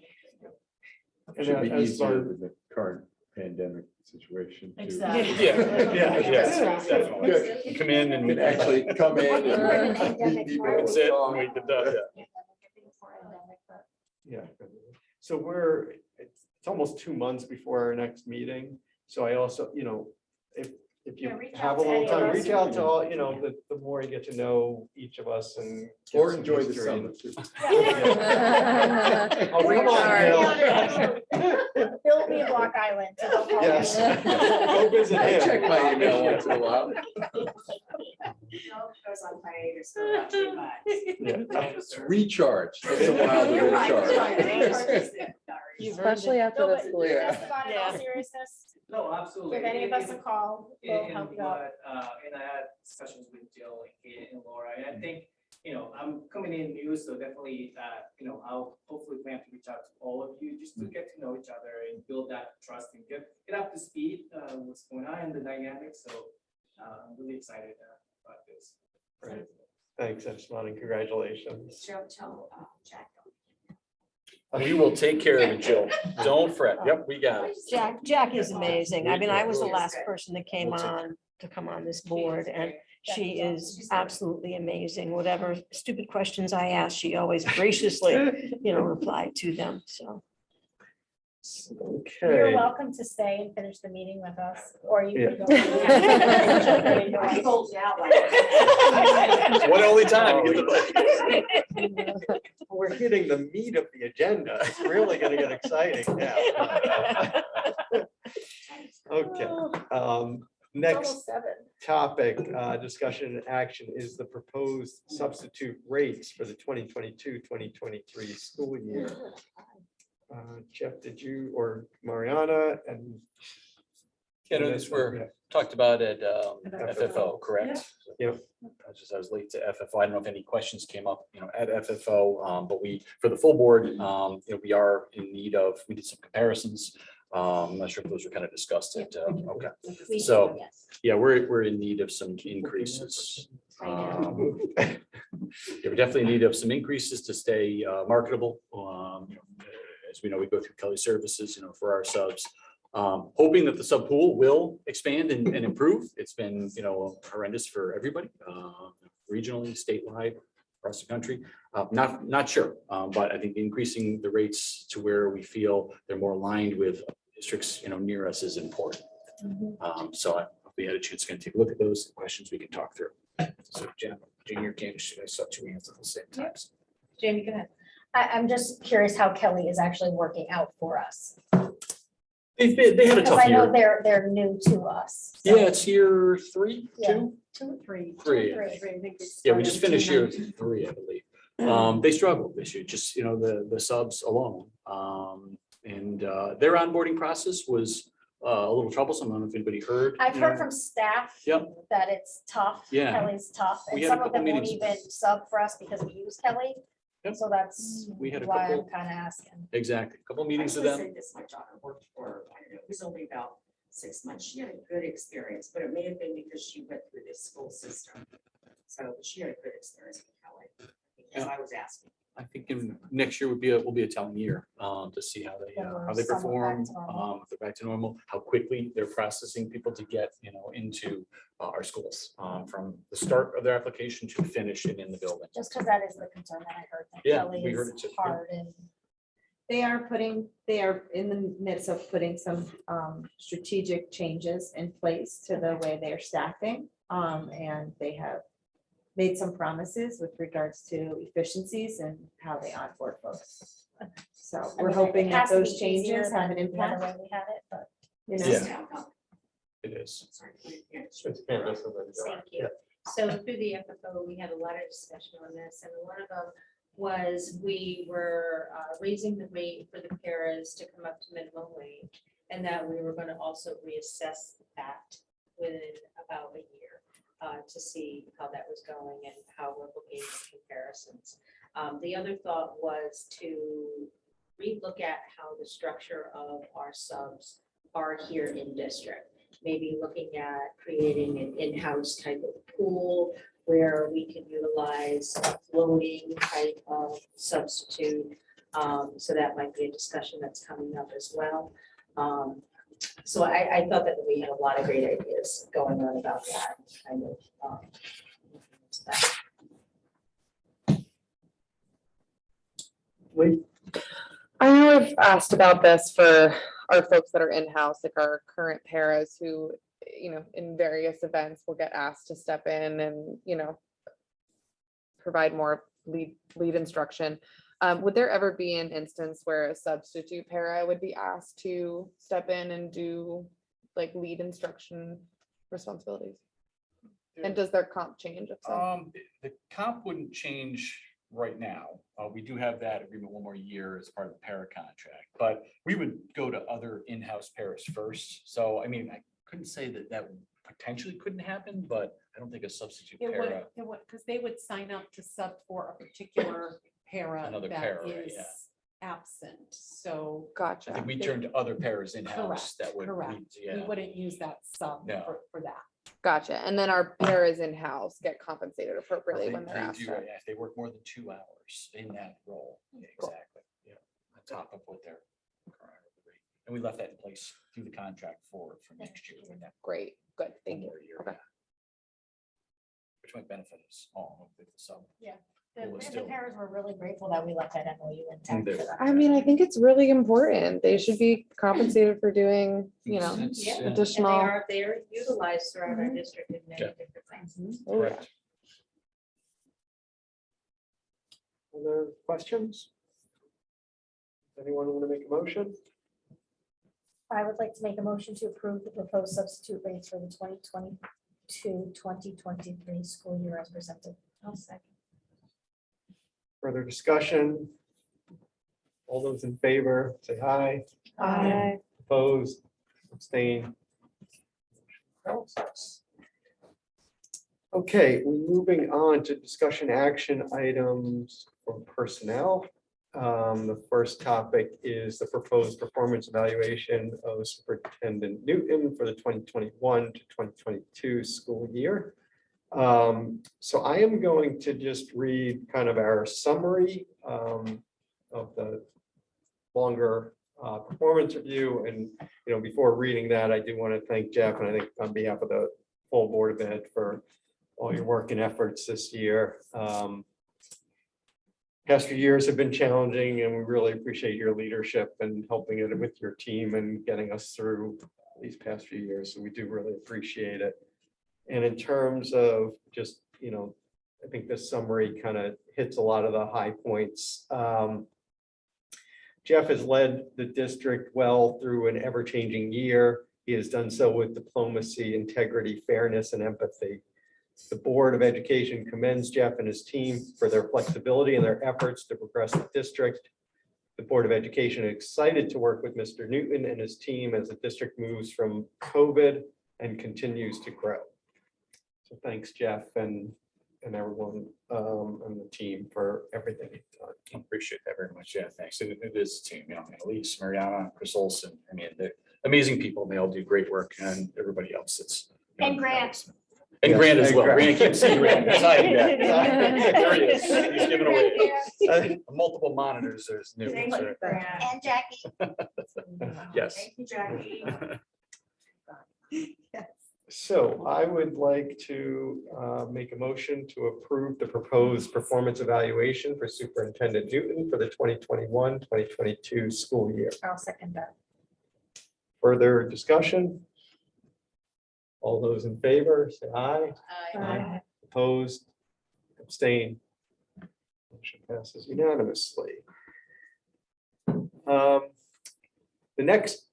And Should be as easier far- with the current pandemic situation. too. Exactly. Yeah. Definitely. Come in and You can actually come in and meet people and That's it. talk. We could, yeah. Yeah, so it's almost 2 months before our next meeting, so I also, if you Yeah, reach have out a to little any of time, us. reach out to all, the more you get to know each of us and. get Or some enjoy the history summer. and- too. Oh, come on, Bill. Build me a Block Island. so don't call me. Yes. Go visit I him. check my email once in a while. No, goes on hiatus for about 2 months. Recharge. Takes a while to You're right, recharge. Especially after No, the but school year. Esteban, in all Yeah. seriousness, No, absolutely. give any of us a call, we'll And help you out. and I had discussions with Jill and Kate and Laura, and I think, I'm coming in new, so definitely, I'll hopefully plan to reach out to all of you just to get to know each other and build that trust and get up to speed, what's going on in the dynamics, so I'm really excited about this. Right. Thanks, Epsilon, and congratulations. Tell Jack. We will take care of it, Jill. Don't fret. Yep, we got it. Jack is amazing. I mean, I was the Really last person that came We'll take- on to come on this board, and she is absolutely amazing. Whatever stupid questions I ask, she always graciously, replied to them, so. You're Okay, welcome to stay and finish the meeting with us, or you Yeah. can go. I told you out One only time. you get the- we're hitting the meat of the agenda. It's really gonna get exciting now. Okay, next topic, discussion and action is the proposed substitute rates for the 2022-2023 school year. Jeff, did you, or Mariana and? Yeah, no, this were talked about at FFO, correct? Yep. I was late to FFO. I don't know if any questions came up, at FFO, but for the full board, we are in need of, we did some comparisons. I'm not sure if those were kind of discussed at, okay. We do, So, yes. yeah, we're in need of some increases. Yeah, we're definitely in need of some increases to stay marketable. As we know, we go through Kelly Services, for our subs. Hoping that the sub pool will expand and improve. It's been, horrendous for everybody, regionally, statewide, across the country. Not sure, but I think increasing the rates to where we feel they're more aligned with districts, near us is important. So if we had a chance to take a look at those questions, we can talk through. So Jen, your game, should I set two hands at the same time? Jamie, go ahead. I'm just curious how Kelly is actually working out for us. They had a Because tough I know year. they're new to us. so- Yeah, it's year three, Yeah. two, 2 or 3. three. Three. Yeah, we just finished year three, I believe. They struggled this year, just, the subs alone. And their onboarding process was a little troublesome. I don't know if anybody heard. I've heard from staff Yep. that it's tough. Yeah. Kelly's tough, We and had a some of couple them won't meetings. even sub for us because we use Kelly. Yep. So that's We had a why I'm couple, kind of asking. exactly, a couple I meetings should with say them. this, my daughter worked for, I don't know, it was only about 6 months. She had a good experience, but it may have been because she went through this school system. So she had a good experience with Kelly, because I was asking. I think next year will be a telling year to see how they Somewhat perform, back to normal. if they're back to normal, how quickly they're processing people to get, into our schools, from the start of their application to finish and in the building. Just because that is the concern that I heard, that Yeah, Kelly we heard is it too, yeah. hard and. They are in the midst of putting some strategic changes in place to the way they're staffing. And they have made some promises with regards to efficiencies and how they onboard folks. So I we're mean, hoping it that has to those be easier changes have an than the other impact. way we had it, but. Yeah. It is. Sorry. It's Candace and then John. Thank you. So through the FFO, we had a lot of discussion on this, and one of them was we were raising the rate for the paras to come up to minimum wage, and that we were going to also reassess that within about a year to see how that was going and how we're looking at comparisons. The other thought was to relook at how the structure of our subs are here in district. Maybe looking at creating an in-house type of pool where we can utilize a floating type of substitute. So that might be a discussion that's coming up as well. So I thought that we had a lot of great ideas going on about that kind of. Stuff. I know I've asked about this for our folks that are in-house, like our current paras who, in various events will get asked to step in and, provide more lead instruction. Would there ever be an instance where a substitute para would be asked to step in and do like lead instruction responsibilities? And does their comp change? If so? The comp wouldn't change right now. We do have that agreement one more year as part of the para contract, but we would go to other in-house paras first. So, I mean, I couldn't say that potentially couldn't happen, but I don't think a substitute para. Because they would sign up to sub for a particular para Another that para, is yeah. absent, so. I Gotcha. think we turn to other paras in-house Correct, that would. correct. We Yeah, wouldn't use that sub No. for that. Gotcha. And then our paras in-house get compensated appropriately They when they're they asked do, to. yeah, if they work more than 2 hours in that role, yeah, exactly, yeah, on top of what they're. current rate. And we left that in place through the contract for next year. with that Great, good, thank one you. more year, Okay. yeah. Which might benefit us all with the sub. The Well, it's the still- parents were really grateful that we left that MOU intact. They- for them. I mean, I think it's really important. They should be compensated for doing, you know, It's- Yeah. yeah. And additional. they're utilized throughout our Mhm. district in many Yeah. different things. Oh, yeah. Correct. Other questions? Anyone want to make a motion? I would like to make a motion to approve the proposed substitute rates for the 2022-2023 school year as presented. I'll second. Further discussion? All those in favor, say aye. Aye. Opposed, abstain. Okay, we're moving on to discussion action items from personnel. The first topic is the proposed performance evaluation of Superintendent Newton for the 2021 to 2022 school year. So I am going to just read kind of our summary of the longer performance review. And, you know, before reading that, I do want to thank Jeff, and I think on behalf of the full Board of Ed, for all your work and efforts this year. Past few years have been challenging, and we really appreciate your leadership and helping it with your team and getting us through these past few years. So we do really appreciate it. And in terms of just, you know, I think this summary kind of hits a lot of the high points. Jeff has led the district well through an ever-changing year. He has done so with diplomacy, integrity, fairness, and empathy. The Board of Education commends Jeff and his team for their flexibility and their efforts to progress the district. The Board of Education is excited to work with Mr. Newton and his team as the district moves from COVID and continues to grow. So thanks, Jeff, and everyone on the team for everything you've done. Appreciate that very much. Yeah, thanks. It is a team, you know, Elise, Mariana, Chris Olson. I mean, they're amazing people. They all do great work, and everybody else that's. you know, And Grant. And Yes, Grant as and well. Grant. Grant, can't see Grant. He's hiding back. There he is. He's giving away multiple monitors. There's new. Thank ones you, there. Grant. And Jackie. Yes. Thank you, Jackie. So I would like to make a motion to approve the proposed performance evaluation for Superintendent Newton for the 2021-2022 school year. I'll second that. Further discussion? All those in favor, say aye. Aye. Opposed, abstain. Motion passes unanimously. The next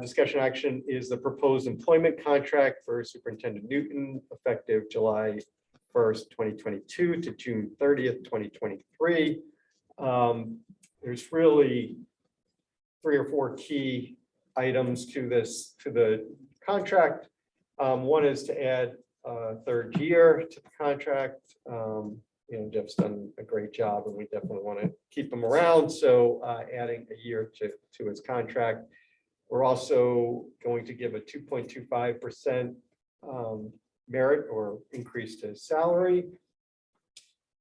discussion action is the proposed employment contract for Superintendent Newton effective July 1st, 2022 to June 30th, 2023. There's really 3 or 4 key items to the contract. One is to add a 3rd year to the contract. You know, Jeff's done a great job, and we definitely want to keep him around. So adding a year to his contract. We're also going to give a 2.25% merit or increase to his salary.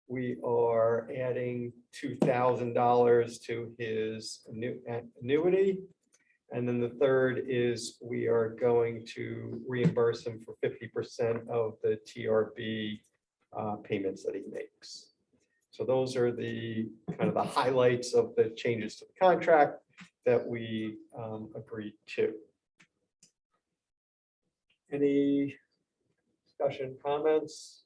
We are adding $2,000 to his annuity. And then the third is we are going to reimburse him for 50% of the TRB payments that he makes. So those are the kind of the highlights of the changes to the contract that we agreed to. Any discussion, comments?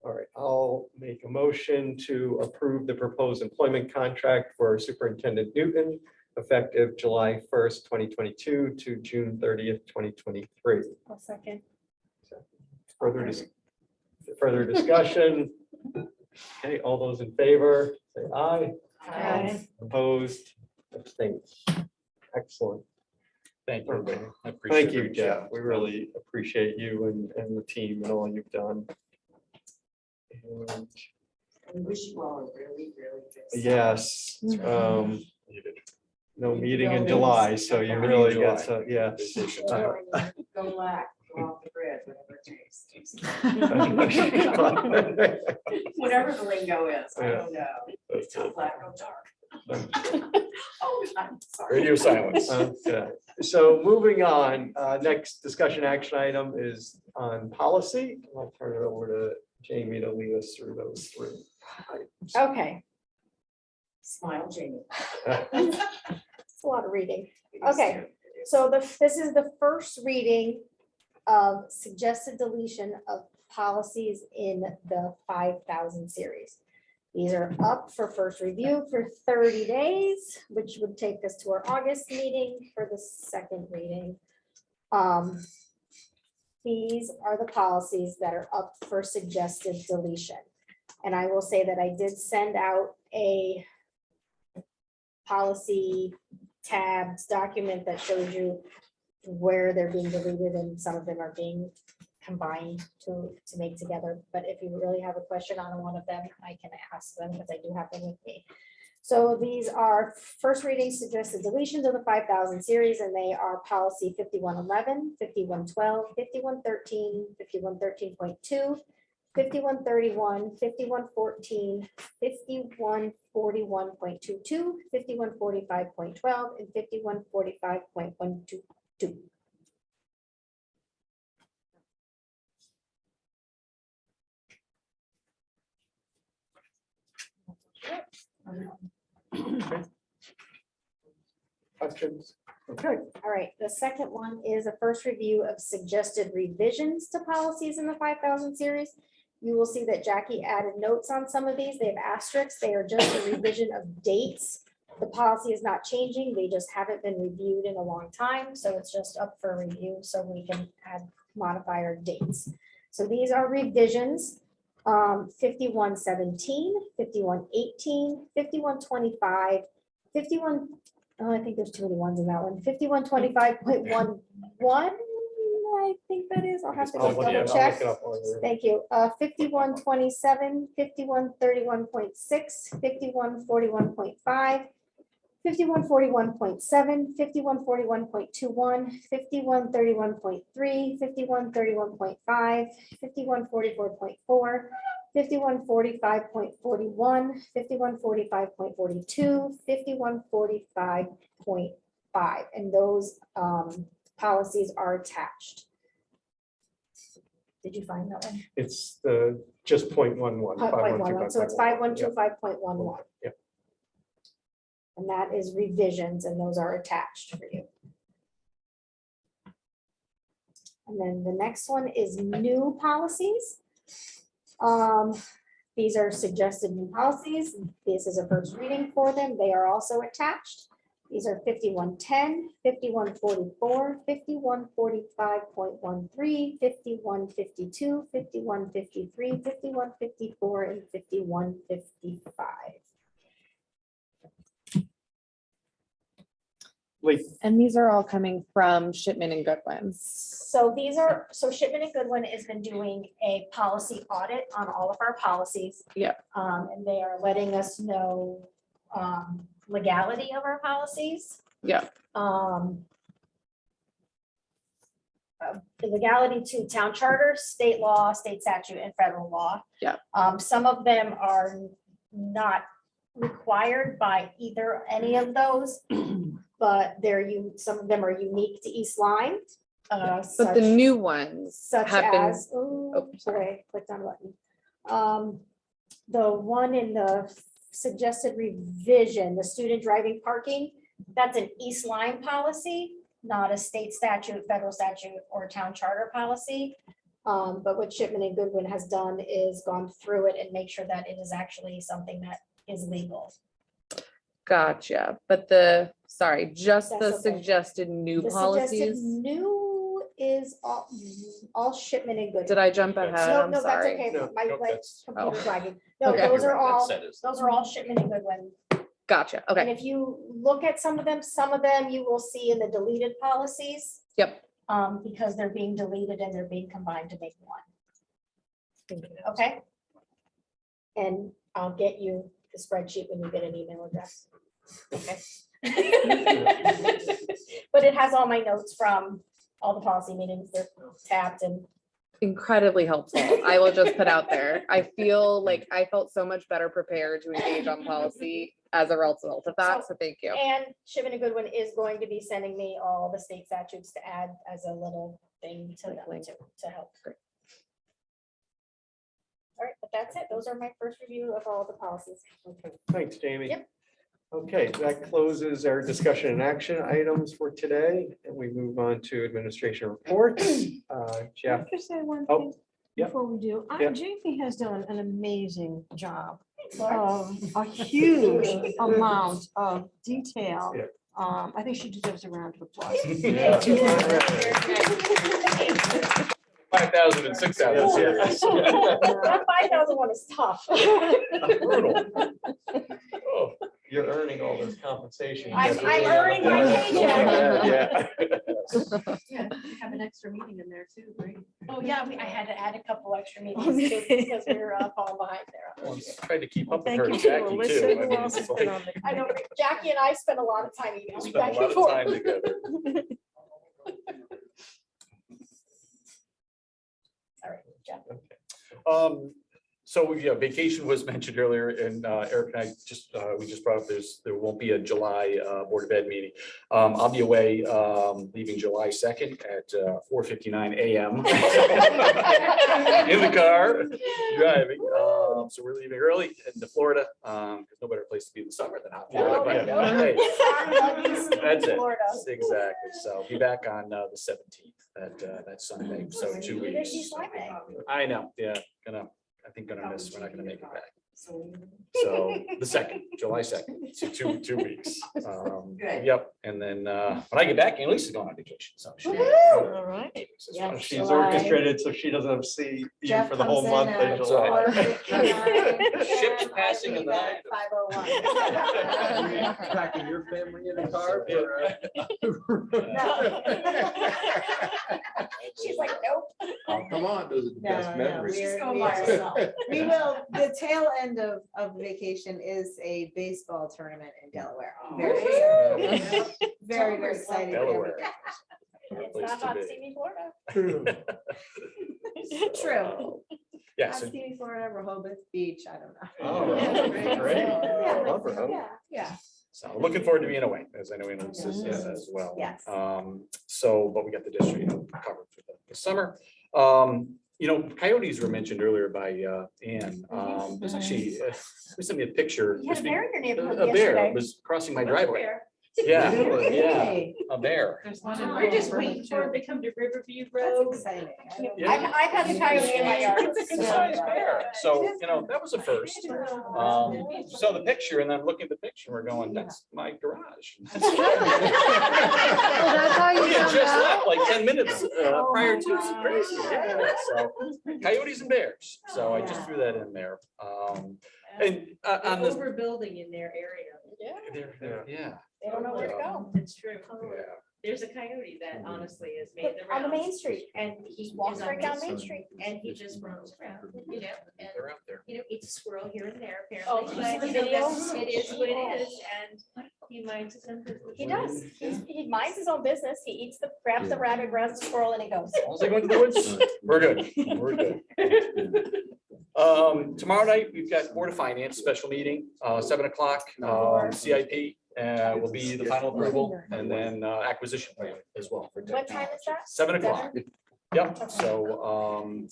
All right, I'll make a motion to approve the proposed employment contract for Superintendent Newton effective July 1st, 2022 to June 30th, 2023. I'll second. Further discussion? Okay, all those in favor, say aye. Aye. Opposed, abstained. Excellent. Thank you, everybody. I appreciate Thank you, it. Jeff. We really appreciate you and the team and all you've done. And We wish you all a really, really good. yes, You did. no meeting in July, so you really get to, yes. Go back. off the grid, whatever it takes. Whatever the lingo is, I don't know. It's not black or dark. Oh, I'm sorry. Radio silence. Okay. So moving on, next discussion action item is on policy. I'll turn it over to Jamie to lead us through those three. items. Okay, Smile, Jamie. it's a lot of reading. Okay, so this is the first reading of suggested deletion of policies in the 5,000 series. These are up for first review for 30 days, which would take us to our August meeting for the second reading. These are the policies that are up for suggested deletion. And I will say that I did send out a policy tabs document that shows you where they're being deleted and some of them are being combined to make together. But if you really have a question on one of them, I can ask them because I do have them with me. So these are first reading suggested deletions of the 5,000 series, and they are policy 5111, 5112, 5113, 5113.2, 5131, 5114, 5141.22, 5145.12, and 5145.122. Questions? Okay. All right, the second one is a first review of suggested revisions to policies in the 5,000 series. You will see that Jackie added notes on some of these. They have asterisks. They are just a revision of dates. The policy is not changing. They just haven't been reviewed in a long time. So it's just up for review so we can modify our dates. So these are revisions. 5117, 5118, 5125, 51, oh, I think there's too many ones in that one. 5125.11, I think that is. I'll have to I'll just look double it check. up while you're- Thank you. 5127, 5131.6, 5141.5, 5141.7, 5141.21, 5131.3, 5131.5, 5144.4, 5145.41, 5145.42, 5145.5, and those policies are attached. Did you find that one? It's the just 0.11. 5.11, so it's 5125.11. 5125.11. Yep. And that is revisions, and those are attached for you. And then the next one is new policies. These are suggested new policies. This is a first reading for them. They are also attached. These are 5110, 5144, 5145.13, 5152, 5153, 5154, and 5155. And these are all coming from Shipman and Goodwin. So these are, so Shipman and Goodwin has been doing a policy audit on all of our policies. Yeah. And they are letting us know legality of our policies. Yeah. The legality to town charter, state law, state statute, and federal law. Yeah. Some of them are not required by either any of those, but some of them are unique to East Lyme. But the new ones Such have been, as, oh, sorry, clicked on a button. The one in the suggested revision, the student driving parking, that's an East Lyme policy, not a state statute, federal statute, or town charter policy. But what Shipman and Goodwin has done is gone through it and make sure that it is actually something that is legal. gotcha, but just the That's okay. suggested new The suggested policies. new is all Shipman and Goodwin. Did I jump ahead? No, I'm no, that's sorry. okay. No, My no, that's- computer's Oh. lagging. No, Okay. those are all, That is- those are all Shipman and Goodwin. Gotcha, And okay, if you look at some of them you will see in the deleted policies, yep, because they're being deleted and they're being combined to make one. Okay? And I'll get you the spreadsheet when you get an email address. Okay? But it has all my notes from all the policy meetings, they're tapped and Incredibly helpful. I will just put out there. I feel like I felt so much better prepared to engage on policy as a result of that. So thank you. And Shipman and Goodwin is going to be sending me all the state statutes to add as a little thing to them to help. Great. All right, but that's it. Those are my first review of all the policies. Okay, thanks, Jamie. Yep. Okay, that closes our discussion and action items for today, and we move on to administration reports. Jeff, Can I say one Oh, thing yep. before we do? Yep. Jamie has done an amazing job. Laura? A huge amount of detail. Yep. I think she deserves a round of applause. Yeah. 5,000 and 6,000. Yes, yes. That 5,001 is tough. Brutal. Oh, you're earning all this compensation. I'm earning my paycheck. Yeah. Yeah, have an extra meeting in there too, right? Oh, yeah, I had to add a couple extra meetings too, because we were falling behind there. Tried to keep up with Thank her, you and to Jackie Alyssa, too. I who mean, else it's has been like, on the I know, committee. Jackie and I spent a lot of time we emailing spent back a lot and of forth. time together. All right, Jeff. So yeah, vacation was mentioned earlier, and Eric and I we just brought up there won't be a July Board of Ed meeting. I'll be away leaving July 2nd at 4:59 a.m. in the car driving. So we're leaving early into Florida because no better place to be in the summer than hot Florida. But hey, that's it. Florida. Exactly. So be back on the 17th, that Sunday. So 2 Maybe weeks. she's like that. I know, yeah, I think gonna miss, we're not gonna make it back. So the 2nd, July 2nd, so two weeks. Good. Yep, and then when I get back, Annalise is going on vacation, so. she- All right. Yeah. She's July. orchestrated so she doesn't have to see you Jeff for the whole comes in month of at July. 4:59. Ship's And I passing in leave the at night. 5:01. Packing your family in a car for, She's like, nope. oh, come on, those are the best No, no, memories. we're- Go we by are- herself. We will, the tail end of vacation is a baseball tournament in Delaware. Very exciting. Very, very exciting. Delaware. It's Place not to on be. Stevie, Florida. True. Yeah, Not so Stevie, Florida, Rehoboth Beach, I don't know. Oh, Yeah. great. Yeah. Love her. Yeah, yeah. So looking forward to being away, as I know Annalise is as well. Yes. So, but we got the district covered for the summer. Coyotes were mentioned earlier by Ann. There's actually, they sent me a picture. You had a bear in your neighborhood A bear yesterday. was crossing my driveway. Yeah, yeah, Hey, a bear. There's one Wow. in. We're just waiting for it to come to Riverview that's Road. exciting. I don't- Yeah. I've had a coyote in my yard. It's a good sized bear. So, that was a first. So the picture, and then looking at the picture, we're going, that's my garage. Well, that's how you We had found just out? left like 10 minutes Oh prior my to. It's crazy. Yeah, so coyotes and bears. So I just threw that in there. And on They're the. overbuilding in their area. Yeah. They don't know where to go. It's true. Yeah. There's a coyote that honestly has made the On the rounds. Main Street. And he Walks is on right down Main Main Street, Street. and he just roams around, and, They're out there. eats a squirrel here and there Oh, apparently. did you But, see the that's- videos? It is what it is, and he minds his own business. He does. He minds his own business. He eats grabs the rabbit, grabs the squirrel, and he goes. As they go into the woods, we're good. We're good. Tomorrow night, we've got Board of Finance special meeting, 7:00, CIP. Will be the final approval, and then acquisition plan as well. for What time is that? 7:00. Yep, so,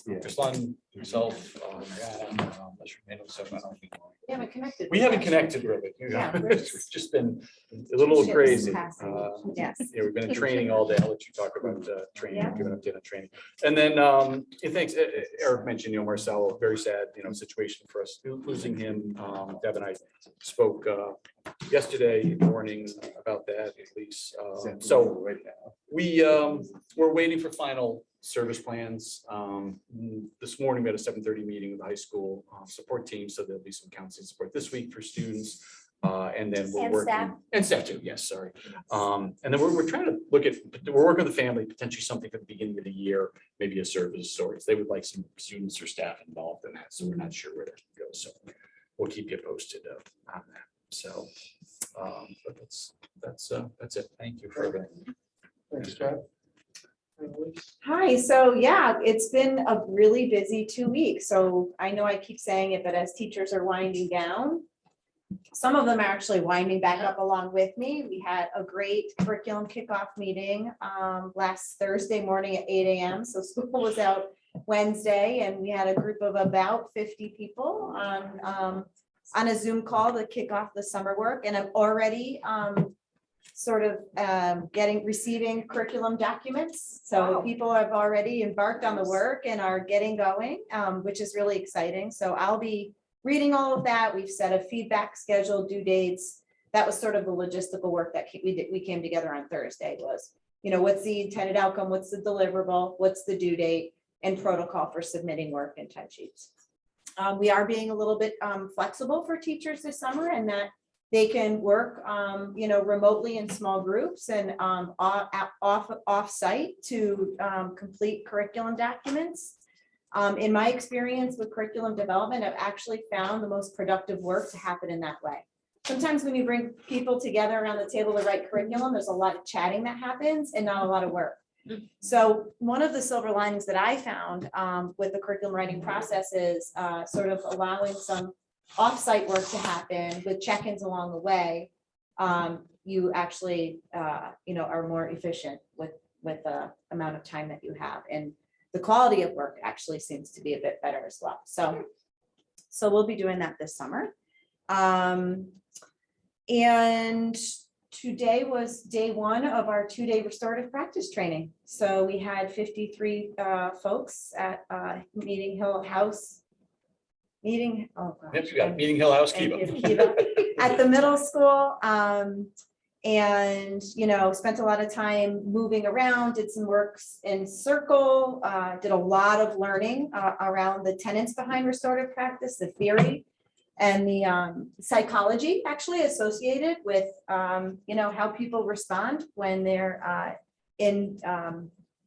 Ruslan, himself, We haven't connected. we haven't connected really. Yeah, we're It's just been a little Ships crazy. passing. Yes. Yeah, we've been in training all day. I'll let you talk about training, give an update on training. And then, thanks, Eric mentioned, Marcel, very sad, situation for us, losing him. Deb and I spoke yesterday morning about that, at least. So we're waiting for final service plans. This morning, we had a 7:30 meeting with the high school support team, so there'll be some counseling support this week for students. And then we're And working. staff. And staff too, yes, sorry. And then we're trying to look at, we're working with the family, potentially something for the beginning of the year, maybe a service stories. They would like some students or staff involved in that, so we're not sure where that can go. So we'll keep you posted on that. So, but that's it. Thank you for that. Thanks, Jeff. Hi, so yeah, it's been a really busy 2 weeks. So I know I keep saying it, but as teachers are winding down, some of them are actually winding back up along with me. We had a great curriculum kickoff meeting last Thursday morning at 8 a.m. So school was out Wednesday and we had a group of about 50 people on a Zoom call to kick off the summer work. And I'm already receiving curriculum documents. So people have already embarked on the work and are getting going, which is really exciting. So I'll be reading all of that. We've set a feedback schedule, due dates. That was sort of the logistical work that we came together on Thursday was, what's the intended outcome? What's the deliverable? What's the due date and protocol for submitting work and time sheets? We are being a little bit flexible for teachers this summer and that they can work, remotely in small groups and off-site to complete curriculum documents. In my experience with curriculum development, I've actually found the most productive work to happen in that way. Sometimes when you bring people together around the table to write curriculum, there's a lot of chatting that happens and not a lot of work. So one of the silver linings that I found with the curriculum writing process is sort of allowing some off-site work to happen with check-ins along the way. You actually, are more efficient with the amount of time that you have. And the quality of work actually seems to be a bit better as well. So we'll be doing that this summer. And today was day one of our 2-day restorative practice training. So we had 53 folks at Meeting Hill House. Yep, you got Meeting Hill House, Kiva. At the middle school. And, spent a lot of time moving around, did some works in circle, did a lot of learning around the tenets behind restorative practice, the theory and the psychology actually associated with, how people respond when they're in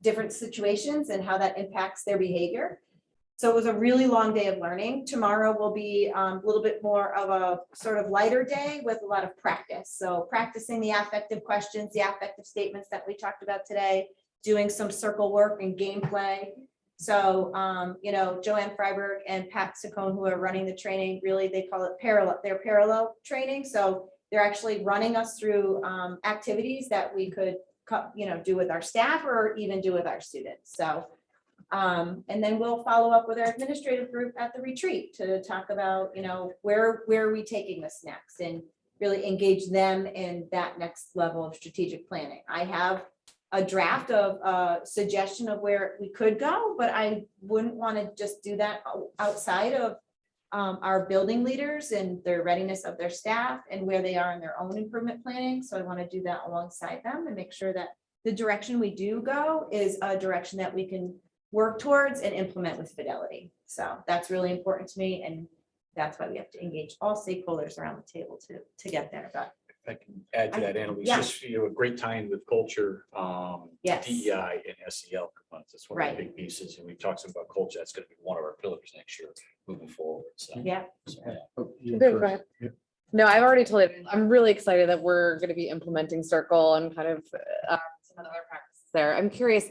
different situations and how that impacts their behavior. So it was a really long day of learning. Tomorrow will be a little bit more of a sort of lighter day with a lot of practice. So practicing the affective questions, the affective statements that we talked about today, doing some circle work and gameplay. So, Joanne Freiberg and Pat Saccone, who are running the training, really, they call it parallel training. So they're actually running us through activities that we could, do with our staff or even do with our students. So, and then we'll follow up with our administrative group at the retreat to talk about, where are we taking this next and really engage them in that next level of strategic planning. I have a draft of a suggestion of where we could go, but I wouldn't want to just do that outside of our building leaders and their readiness of their staff and where they are in their own improvement planning. So I want to do that alongside them and make sure that the direction we do go is a direction that we can work towards and implement with fidelity. So that's really important to me. And that's why we have to engage all stakeholders around the table to get there. But If I can add to that, Annalise, Yeah. just, a great time with culture, Yes. DEI and SEL components. That's one of Right. the big pieces. And we've talked some about culture. That's going to be one of our pillars next year moving forward. So, yeah, so, yeah. Go ahead. No, I've already told you, I'm really excited that we're going to be implementing Circle and kind of some of the other practices there. I'm curious,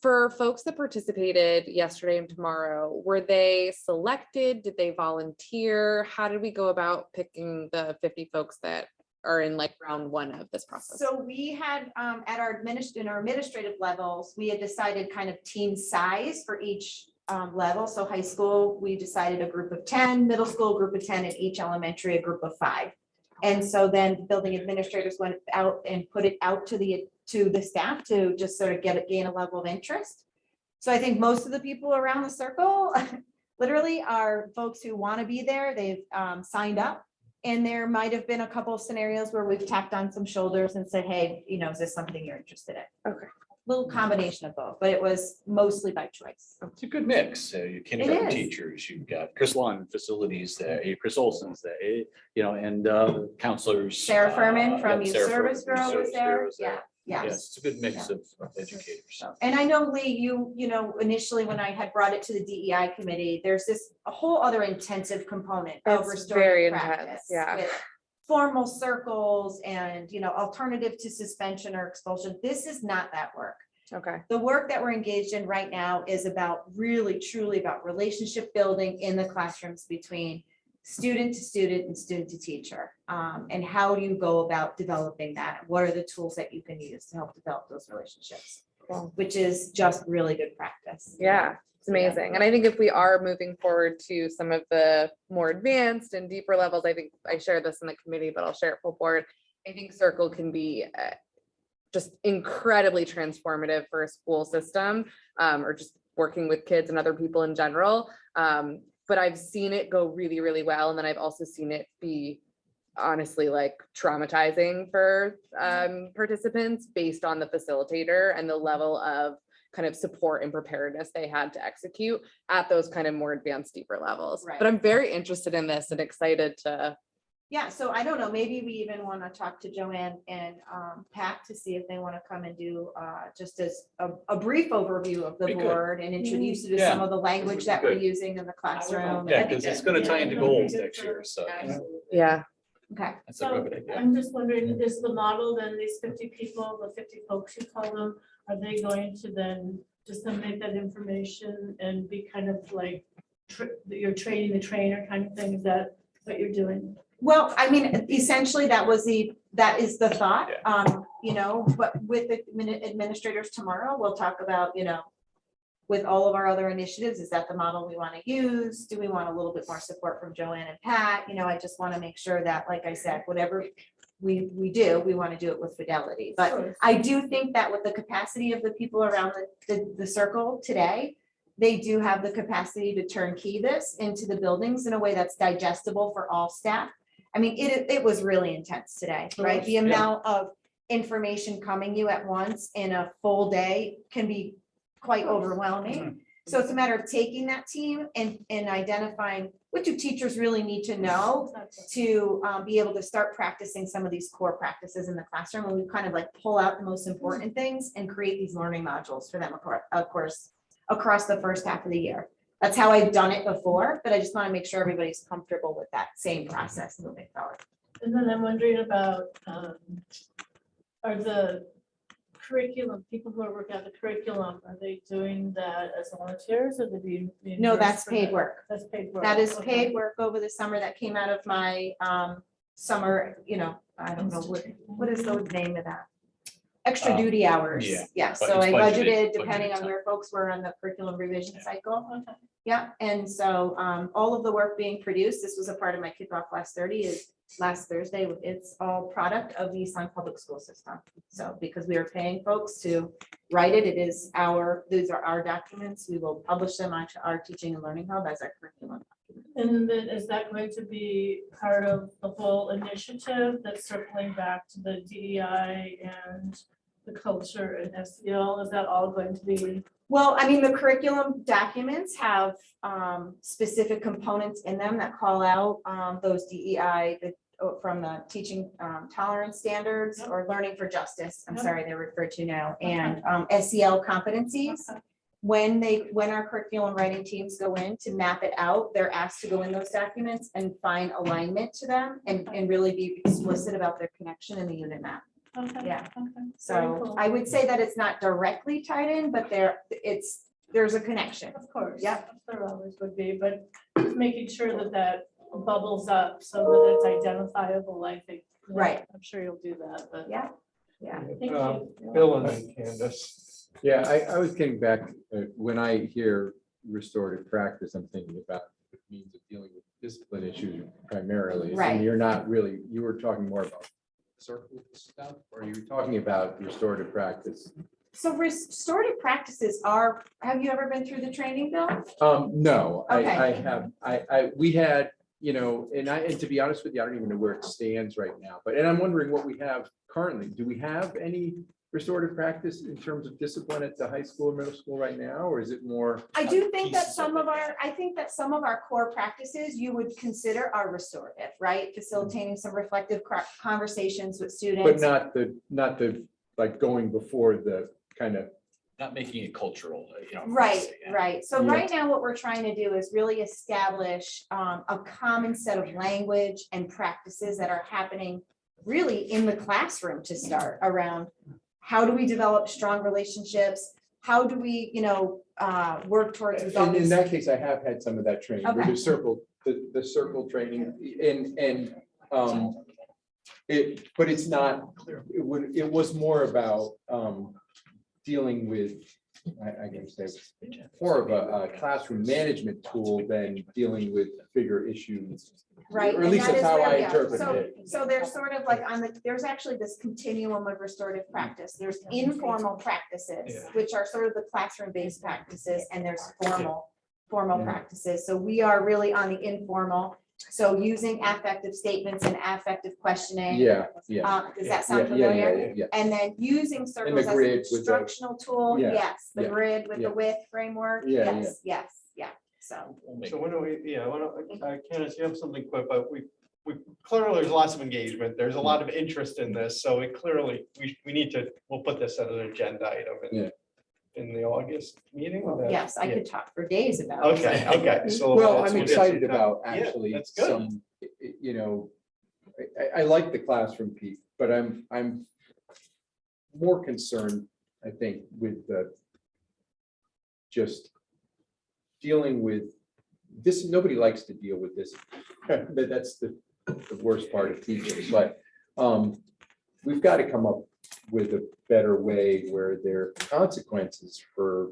for folks that participated yesterday and tomorrow, were they selected? Did they volunteer? How did we go about picking the 50 folks that are in like round one of this process? so we had at our administrative levels, we had decided kind of team size for each level. So high school, we decided a group of 10, middle school, a group of 10, and each elementary, a group of 5. And so then building administrators went out and put it out to the staff to just sort of gain a level of interest. So I think most of the people around the circle literally are folks who want to be there. They've signed up. And there might have been a couple of scenarios where we've tapped on some shoulders and said, hey, is this something you're interested in? Okay. Little combination of both, but it was mostly by choice. It's a good mix. You kindergarten is. teachers, you've got Chris Lund facilities there, Chris Olson's there, and counselors. Sarah Furman from Yep, Youth Sarah Service Furman from Bureau was Youth Service Bureau there. Yeah, Yes, it's a good mix of educators. So, and I know, Lee, you initially when I had brought it to the DEI committee, there's a whole other intensive component of It's restorative very intense, practice. yeah. With formal circles and, alternative to suspension or expulsion. This is not that work. Okay. The work that we're engaged in right now is about really truly about relationship building in the classrooms between student to student and student to teacher. And how do you go about developing that? What are the tools that you can use to help develop those relationships? Cool. Which is just really good practice. Yeah, it's amazing. And I think if we are moving forward to some of the more advanced and deeper levels, I think I shared this in the committee, but I'll share it full board. I think Circle can be just incredibly transformative for a school system, or just working with kids and other people in general. But I've seen it go really, really well. And then I've also seen it be honestly like traumatizing for participants based on the facilitator and the level of kind of support and preparedness they had to execute at those kind of more advanced, deeper levels. Right. But I'm very interested in this and excited to. Yeah, so I don't know, maybe we even want to talk to Joanne and Pat to see if they want to come and do just as a brief overview of the Be good. board and introduce you to some of the language that we're using in the classroom. Yeah, because it's gonna tie into goals next year, so. Yeah. Okay. That's a So good idea. I'm just wondering, is the model then these 50 people, the 50 folks you call them, are they going to then disseminate that information and be kind of like you're training the trainer kind of thing? Is that what you're doing? Well, I mean, essentially, that is the thought, you know, but with the administrators tomorrow, we'll talk about, you know, with all of our other initiatives, is that the model we want to use? Do we want a little bit more support from Joanne and Pat? You know, I just want to make sure that, like I said, whatever we do, we want to do it with fidelity. But I do think that with the capacity of the people around the circle today, they do have the capacity to turnkey this into the buildings in a way that's digestible for all staff. I mean, it was really intense today, right? The amount of information coming you at once in a full day can be quite overwhelming. So it's a matter of taking that team and identifying what do teachers really need to know to be able to start practicing some of these core practices in the classroom. And we kind of like pull out the most important things and create these learning modules for them, of course, across the first half of the year. That's how I've done it before, but I just want to make sure everybody's comfortable with that same process moving forward. And then I'm wondering about, are the curriculum, people who are working on the curriculum, are they doing that as volunteers or they being? No, that's paid work. That's paid work. That is Okay. paid work over the summer that came out of my summer, you know, I don't know, what is the name of that? Extra duty hours. yeah, Yeah, but so it's I budgeted- budgeted depending budgeted on where folks were on the curriculum revision cycle. Okay. Yeah, and so all of the work being produced, this was a part of my kickoff last Thursday. It's all product of the East Line Public School System. So because we are paying folks to write it, these are our documents. We will publish them onto our Teaching and Learning Hub as our curriculum. And then is that going to be part of the whole initiative that's circling back to the DEI and the culture and SEL? Is that all going to be? Well, I mean, the curriculum documents have specific components in them that call out those DEI from the teaching tolerance standards or learning for justice. I'm sorry, they're referred to now, and SEL competencies. When our curriculum writing teams go in to map it out, they're asked to go in those documents and find alignment to them and really be explicit about their connection in the unit map. Okay. Yeah. Okay. Very So cool. I would say that it's not directly tied in, but there's a connection. Of course. Yeah. There always would be, but just making sure that bubbles up so that it's identifiable, I think. Right. I'm sure you'll do that, but. Yeah. Yeah. Thank you. Bill and then Candace. Yeah, I was getting back, when I hear restorative practice, I'm thinking about the means of dealing with discipline issues primarily. Right. And you're not really, you were talking more about circle stuff, or you were talking about restorative practice? So restorative practices have you ever been through the training, Bill? No, Okay. I have, we had, you know, and to be honest with you, I don't even know where it stands right now, and I'm wondering what we have currently. Do we have any restorative practice in terms of discipline at the high school or middle school right now, or is it more? I do think that pieces of I think that some of our core practices you would consider are restorative, right? Facilitating some reflective conversations with But students. not the, like going before the kind of. Not making it cultural, you know. Right, yeah. right. So Yeah. right now, what we're trying to do is really establish a common set of language and practices that are happening really in the classroom to start around how do we develop strong relationships? How do we, work towards And resolving? in that case, I have had some of that training, with Okay. the circle training, but it's not, it was more about, dealing with, I can say, more of a classroom management tool than dealing with bigger issues. Right. Or at and least that that's is how where I we are. interpreted So- it. So there's sort of like there's actually this continuum of restorative practice. There's informal practices, Yeah. which are sort of the classroom-based practices, and there's formal practices. So we are really on the informal. So using affective statements and affective questioning. Yeah. Does that sound Yeah. familiar? Yeah. And then using circles as an grid with the- instructional tool, Yeah, yes, the yeah, grid with yeah. the width framework, Yeah, yes, so. So when do Candace, you have something quick, but we clearly, there's lots of engagement. There's a lot of interest in this, so it clearly, we'll put this as an agenda item in the August meeting. Yes, I could talk for days about. it. Okay, so. Well, that's- I'm excited about actually that's good. some, I like the classroom piece, but I'm more concerned, I think, with the just dealing with this. Nobody likes to deal with this. That's the worst part of teaching, but we've got to come up with a better way where there are consequences for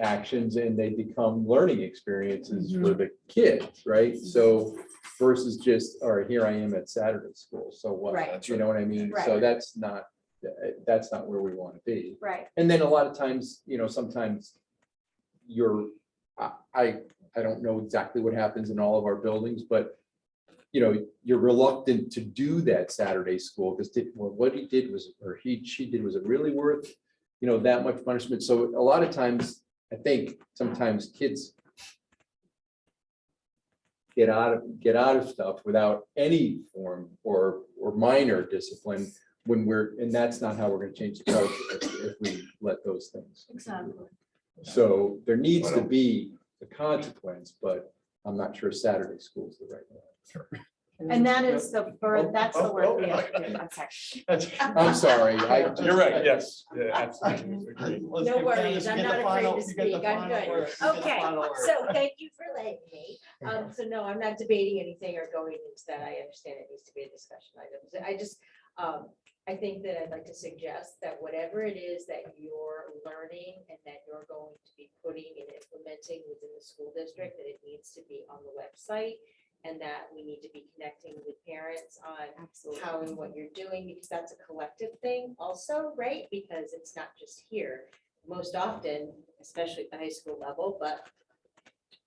actions and they become learning experiences for the kids, right? So versus just, all right, here I am at Saturday school, so what? Right. You know what I mean? So Right. that's not where we want to be. Right, And then a lot of times, sometimes I don't know exactly what happens in all of our buildings, but you're reluctant to do that Saturday school because what he did was, or she did, was it really worth, that much punishment? So a lot of times, I think sometimes kids get out of stuff without any form or minor discipline and that's not how we're going to change the culture if we let those things. Exactly. So there needs to be a consequence, but I'm not sure Saturday school is the right one. and that is that's the work we have to do. I'm sorry. I'm sorry. You're right, yes. Yeah, absolutely. Agreed. Let's No give worries, Candace- I'm you get not the afraid final- to you get the speak, I'm final good. word. You get the Okay, final word. so thank you for letting me. So no, I'm not debating anything or going into that. I understand it needs to be a discussion item. I just, I think that I'd like to suggest that whatever it is that you're learning and that you're going to be putting and implementing within the school district, that it needs to be on the website and that we need to be connecting with parents on how and what you're doing, because that's a collective thing also, right? Because it's not just here. Most often, especially at the high school level, but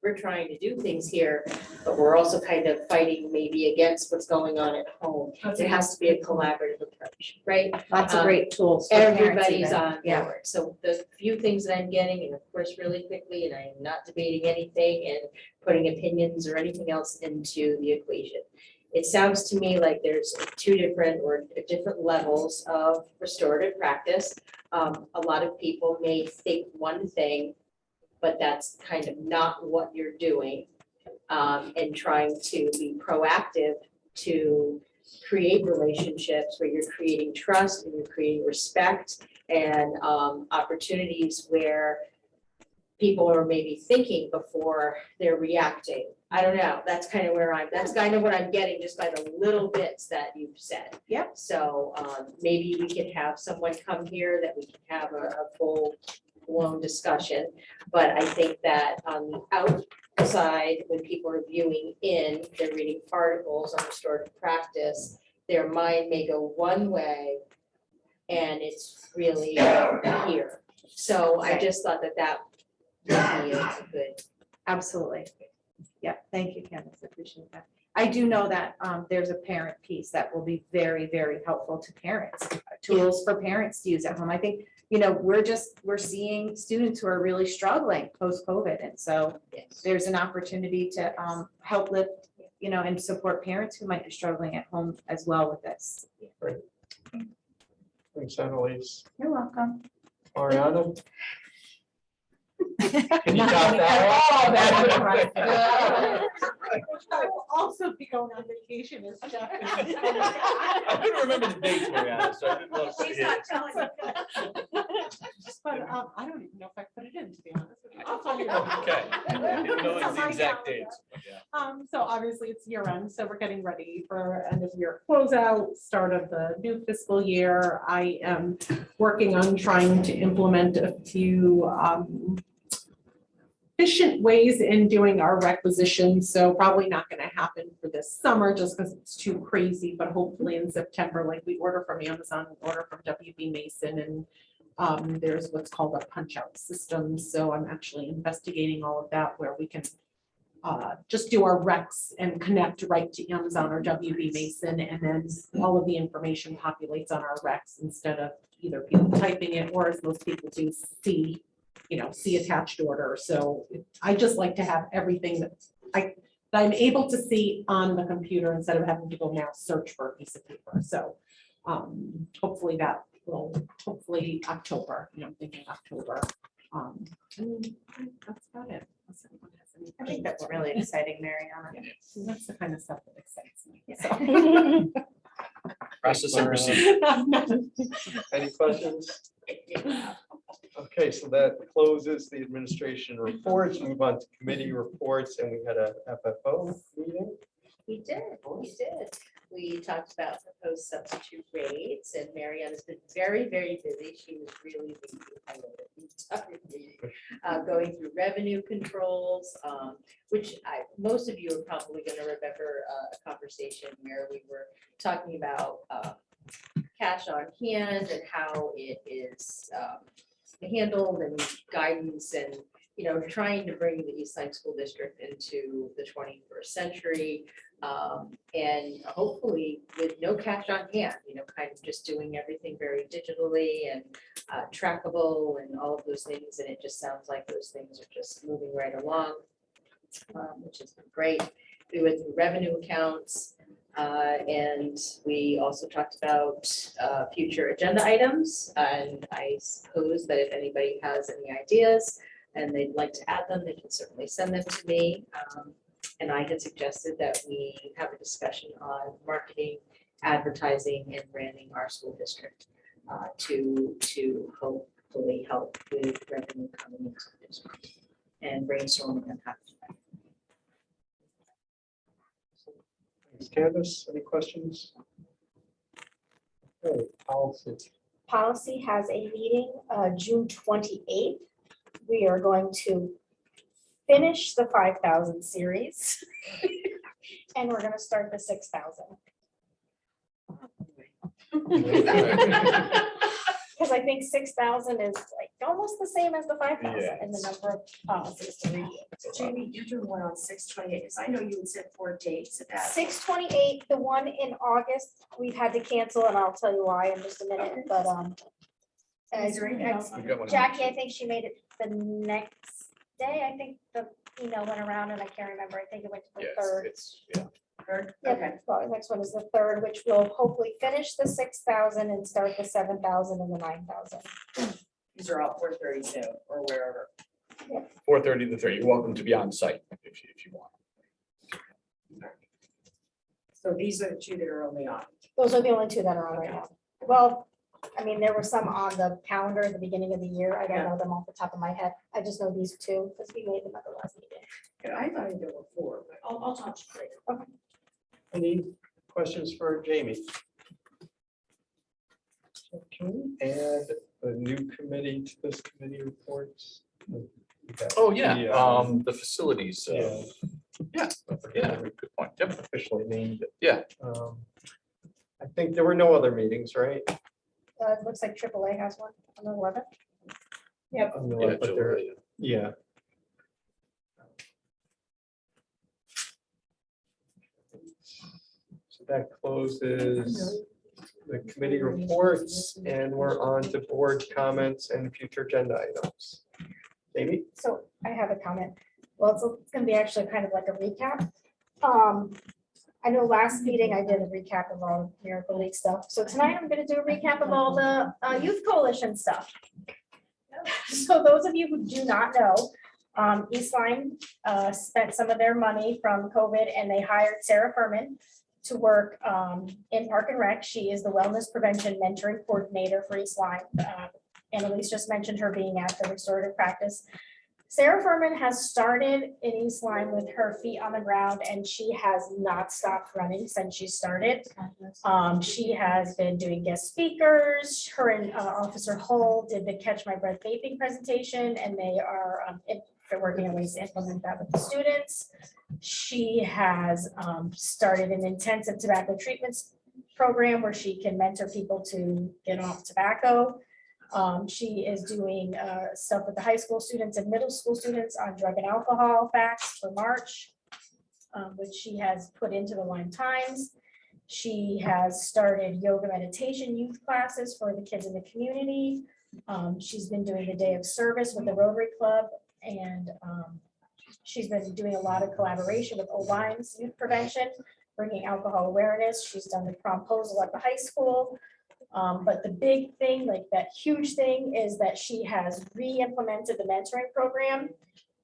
we're trying to do things here, but we're also kind of fighting maybe against what's going on at home. It has to be a collaborative approach, right? Lots of great tools. for parents Everybody's even. on Yeah. board. So the few things that I'm getting, and of course, really quickly, and I'm not debating anything and putting opinions or anything else into the equation. It sounds to me like there's two different levels of restorative practice. A lot of people may think one thing, but that's kind of not what you're doing. And trying to be proactive to create relationships where you're creating trust and you're creating respect and opportunities where people are maybe thinking before they're reacting. I don't know, that's kind of what I'm getting just by the little bits that you've said. Yep. So maybe we could have someone come here that we can have a full blown discussion. But I think that on the outside, when people are viewing in, they're reading articles on restorative practice, their mind may go one way and it's really here. So I just thought that would be a good. Absolutely. Yeah, thank you, Candace, I appreciate that. I do know that there's a parent piece that will be very, very helpful to parents, tools for parents to use at home. I think, we're seeing students who are really struggling post-COVID. And so there's an opportunity to help lift, and support parents who might be struggling at home as well with this. Thanks, Annalise. You're welcome. Ariana? Can you top that? I will also be going on vacation as Jeff. I couldn't remember the dates, to be honest, so I didn't want to He's forget. not telling you. But I don't even know if I put it in, to be honest with you. I'll find it out. Okay. I didn't know It's on the my exact calendar. dates. but yeah. So obviously it's year end, so we're getting ready for end of year closeout, start of the new fiscal year. I am working on trying to implement a few efficient ways in doing our requisitions, so probably not gonna happen for this summer just because it's too crazy, but hopefully in September, like we order from Amazon, we order from WB Mason, and there's what's called a punch out system, so I'm actually investigating all of that where we can just do our recs and connect right to Amazon or WB Mason, and then all of the information populates on our recs instead of either people typing it, or as most people do, see attached order. So I just like to have everything that I'm able to see on the computer instead of having to go now search for a piece of paper. So hopefully that will, hopefully October, I'm thinking October. And that's about it. Unless anyone has any I think that's questions. really exciting, Mariana. So that's the kind of stuff that excites me. So. Process and procedure. Any questions? Okay, so that closes the administration reports. Move on to committee reports, and we had a FFO meeting. We did. We talked about proposed substitute rates, and Marianne's been very, very busy. She was really the highlight of the entire meeting, going through revenue controls, which most of you are probably going to remember a conversation where we were talking about cash on hand and how it is handled and guidance and, trying to bring the East Side School District into the 21st century. And hopefully with no cash on hand, kind of just doing everything very digitally and trackable and all of those things. And it just sounds like those things are just moving right along, which has been great. We went through revenue accounts, and we also talked about future agenda items. And I suppose that if anybody has any ideas and they'd like to add them, they can certainly send them to me. And I had suggested that we have a discussion on marketing, advertising, and branding our school district to hopefully help with revenue coming into the district and brainstorming on how to do that. Thanks, Candace. Any questions? Okay, policy. Policy has a meeting, June 28th. We are going to finish the 5,000 series. And we're gonna start the 6,000. Because I think 6,000 is like almost the same as the 5,000 in the number of policies to review. Jamie, you're doing one on 6/28, because I know you had said 4 dates at that. 6/28, the one in August, we've had to cancel, and I'll tell you why in just a minute, but Is there anything else? We've got one. Jackie, I think she made it the next day. I think the email went around and I can't remember. I think it went to the Yes, third. yeah. Third? Yep, Okay. well, the next one is the third, which will hopefully finish the 6,000 and start the 7,000 and the 9,000. These are all 4:30 too, or wherever. 4:30 to 30. You're welcome to be on site if you want. So these are the two that are only on. Those are the only two that are on right now. Well, I mean, there were some on the calendar at the beginning of the year. I don't know them off the top of my head. I just know these two because we made them at the last meeting. Yeah, I thought there were 4, but I'll talk to you later. Any questions for Jamie? So can we add a new committee to this committee reports? Oh, yeah, the facilities. Yeah. Yeah, good point. Yep. Officially named it. Yeah. I think there were no other meetings, right? It looks like AAA has one on the 11th. Yep. On the Yeah, left, but there- July. Yeah. So that closes the committee reports, and we're on to board comments and future agenda items. Jamie? So I have a comment. Well, it's gonna be actually kind of like a recap. I know last meeting I did a recap of all Miracle League stuff. So tonight I'm gonna do a recap of all the Youth Coalition stuff. So those of you who do not know, East Lyme spent some of their money from COVID and they hired Sarah Furman to work in Park and Rec. She is the Wellness Prevention Mentoring Coordinator for East Lyme. Annalise just mentioned her being at the restorative practice. Sarah Furman has started in East Lyme with her feet on the ground and she has not stopped running since she started. She has been doing guest speakers. Her and Officer Hull did the Catch My Breath vaping presentation and they're working on ways to implement that with the students. She has started an intensive tobacco treatments program where she can mentor people to get off tobacco. She is doing stuff with the high school students and middle school students on drug and alcohol facts for March, which she has put into the Lyme Times. She has started yoga meditation youth classes for the kids in the community. She's been doing the day of service with the Rotary Club, and she's been doing a lot of collaboration with Lyme's youth prevention, bringing alcohol awareness. She's done the promposal at the high school. But the big thing, like that huge thing, is that she has re-implemented the mentoring program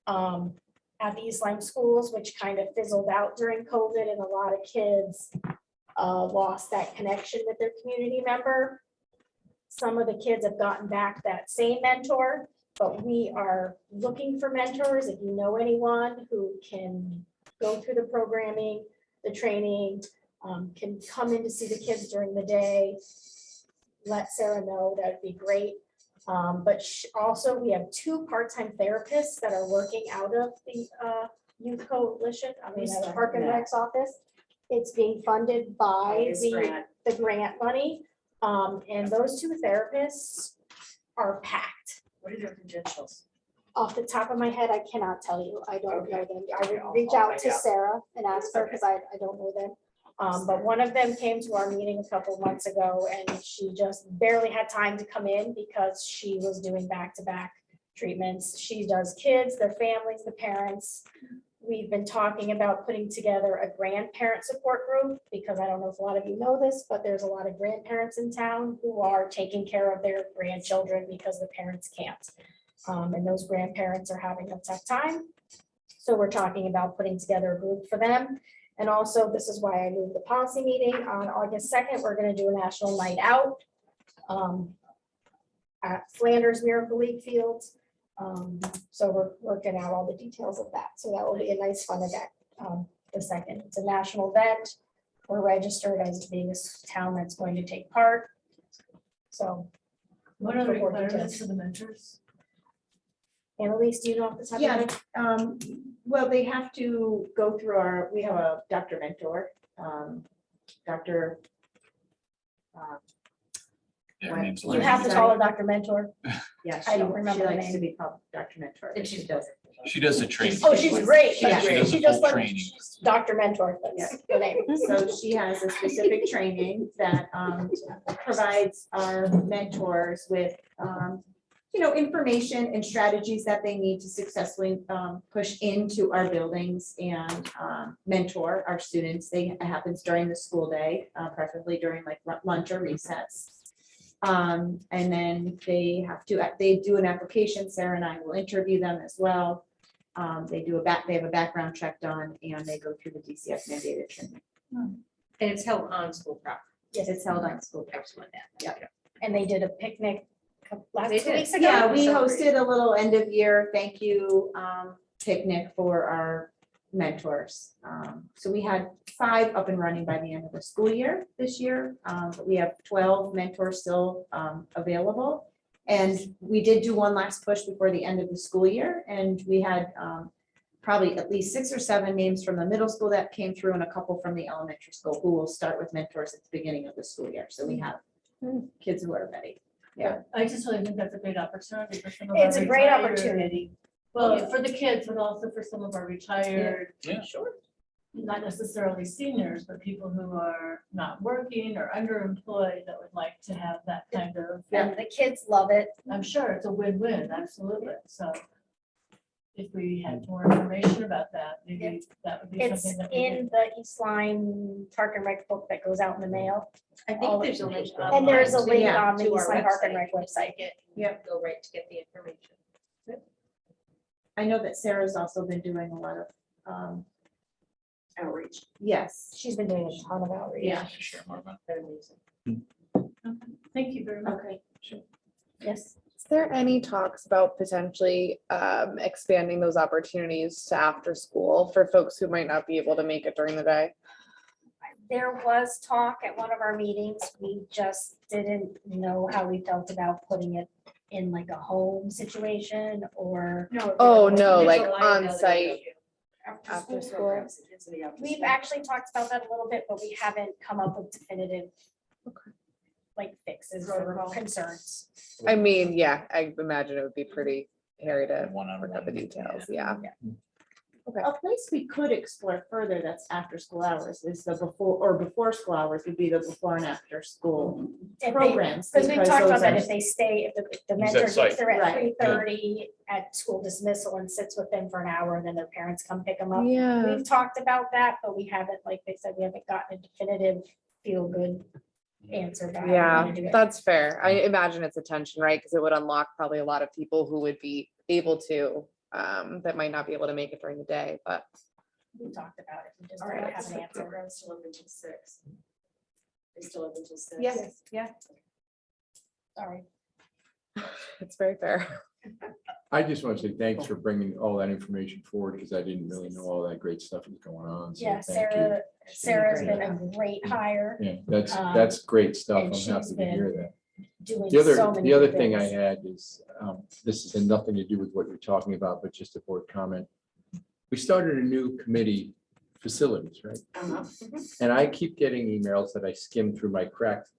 at the East Lyme schools, which kind of fizzled out during COVID, and a lot of kids lost that connection with their community member. Some of the kids have gotten back that same mentor, but we are looking for mentors. If you know anyone who can go through the programming, the training, can come in to see the kids during the day, let Sarah know, that'd be great. But also we have 2 part-time therapists that are working out of the Youth Coalition, out of Park and Rec's office. It's being funded by the grant money. And those 2 therapists are packed. What are their credentials? Off the top of my head, I cannot tell you. I don't know them. I would reach out to Sarah and ask her because I don't know them. But one of them came to our meeting a couple months ago and she just barely had time to come in because she was doing back-to-back treatments. She does kids, their families, the parents. We've been talking about putting together a grandparent support group because I don't know if a lot of you know this, but there's a lot of grandparents in town who are taking care of their grandchildren because the parents can't. And those grandparents are having a tough time. So we're talking about putting together a group for them. And also, this is why I moved the policy meeting on August 2nd. We're going to do a national night out at Flanders Miracle League Fields. So we're working out all the details of that. So that will be a nice fun event. The second, it's a national event. We're registered as being a town that's going to take part. So. What are the look for more requirements details. for the mentors? Annalise, do you know off the top of your Yeah, head? well, they have to go through we have a Dr. Mentor, Dr. Yeah, her name's You Lynn. have to call her Dr. Mentor. Yeah, I don't she remember the likes to name. be called Dr. Mentor. And she does it. She does the training. Oh, she's great. Yeah, she does the She just full like training. Dr. Mentor, that's the name. So she has a specific training that provides our mentors with, information and strategies that they need to successfully push into our buildings and mentor our students. It happens during the school day, preferably during like lunch or recess. And then they do an application. Sarah and I will interview them as well. They have a background check done and they go through the DCF mandated training. And it's held on school property. Yes, it's held on school. Excellent. And they did a picnic last They 2 did. weeks ago. Yeah, we hosted a little end of year thank you picnic for our mentors. So we had 5 up and running by the end of the school year this year. But we have 12 mentors still available. And we did do one last push before the end of the school year. And we had probably at least 6 or 7 names from the middle school that came through and a couple from the elementary school who will start with mentors at the beginning of the school year. So we have kids who are ready. Yeah. I just really think that's a great opportunity for some of It's our a great retired- opportunity. Well, for the kids, but also for some of our retired. Yeah. Sure. Not necessarily seniors, but people who are not working or underemployed that would like to have that kind of. And the kids love it. I'm sure it's a win-win, absolutely, so. if we had more information about that, maybe that would be It's something that we in the East Line Park and Rec book that goes out in the mail. I think there's a link. And there is a link online on the to our East Line Park and website. Rec website. Yep, go right to get the information. I know that Sarah's also been doing a lot of, Outreach. yes. She's been doing a ton of outreach. Yeah. Share more about They're amazing. Thank you very much. Okay. Yes. Is there any talks about potentially expanding those opportunities to after school for folks who might not be able to make it during the day? There was talk at one of our meetings. We just didn't know how we felt about putting it in like a home situation or. Oh, no, There's like a liability on-site. issue. After school programs, the kids in the after We've school. actually talked about that a little bit, but we haven't come up with definitive like fixes or Protocol. concerns. I mean, yeah, I imagine it would be pretty hairy to one-on-one. work out the details, yeah. A place we could explore further that's after school hours is the before school hours would be the before and after school If they- programs. Because we've talked those about that, are- if they stay, if the Use that mentor site. gets there at Right. 3:30 at school dismissal and sits with them for an hour, and then their parents come pick them up. Yeah, We've talked about that, but we haven't, like they said, we haven't gotten a definitive feel good answer. about how we yeah, wanna do it. that's fair. I imagine it's attention, right? Because it would unlock probably a lot of people who would be able to, that might not be able to make it during the day, but We talked about it, we just All don't right, have so an the answer. program's still open until 6. They still open until 6. Yes, yeah. Sorry. it's very fair. I just want to say thanks for bringing all that information forward, because I didn't really know all that great stuff was going on. So Yeah, thank you. Sarah's been a great hire, Yeah, um, that's great stuff. I'm and she's happy to hear been that. doing The so other, many the other good thing I things. had is, this has nothing to do with what you're talking about, but just a board comment. We started a new committee, facilities, right? And I keep getting emails that I skim through my cracked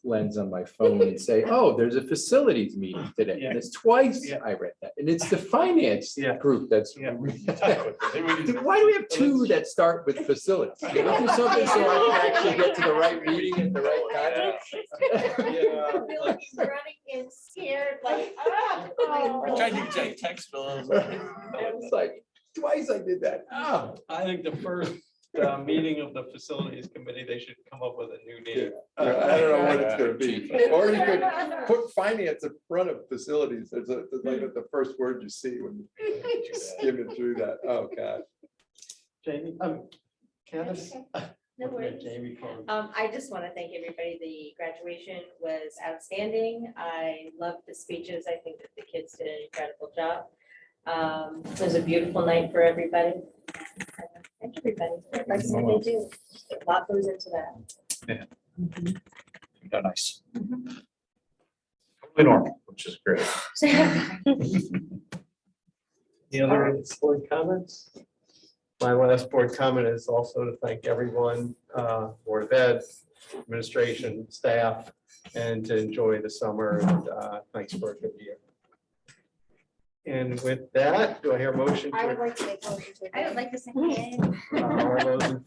lens on my phone and say, oh, there's a facilities meeting today. And it's twice I read that. And it's the finance Yeah. group that's. Yeah. Why do we have two that start with facilities? Can we do something so I can actually get to the right meeting at the right time? Bill keeps running and scared, like, ah. Oh. Trying to take text bills. It's like, twice I did that. Oh. I think the first meeting of the facilities committee, they should come up with a new name. I don't know what it's gonna be, or you could put finance in front of facilities, there's like the first word you see when you skim it through that, oh, God. Jamie, Candace. No worries. Jamie called. I just want to thank everybody. The graduation was outstanding. I loved the speeches. I think that the kids did an incredible job. It was a beautiful night for everybody. Thank everybody for everything they do. A lot goes into that. Oh, nice. Totally normal, which is great. The other board comments? My last board comment is also to thank everyone, Board of Ed, administration, staff, and to enjoy the summer. And thanks for a good year. And with that, do I hear a motion? I to would like to make a motion to. I would like to say. All those in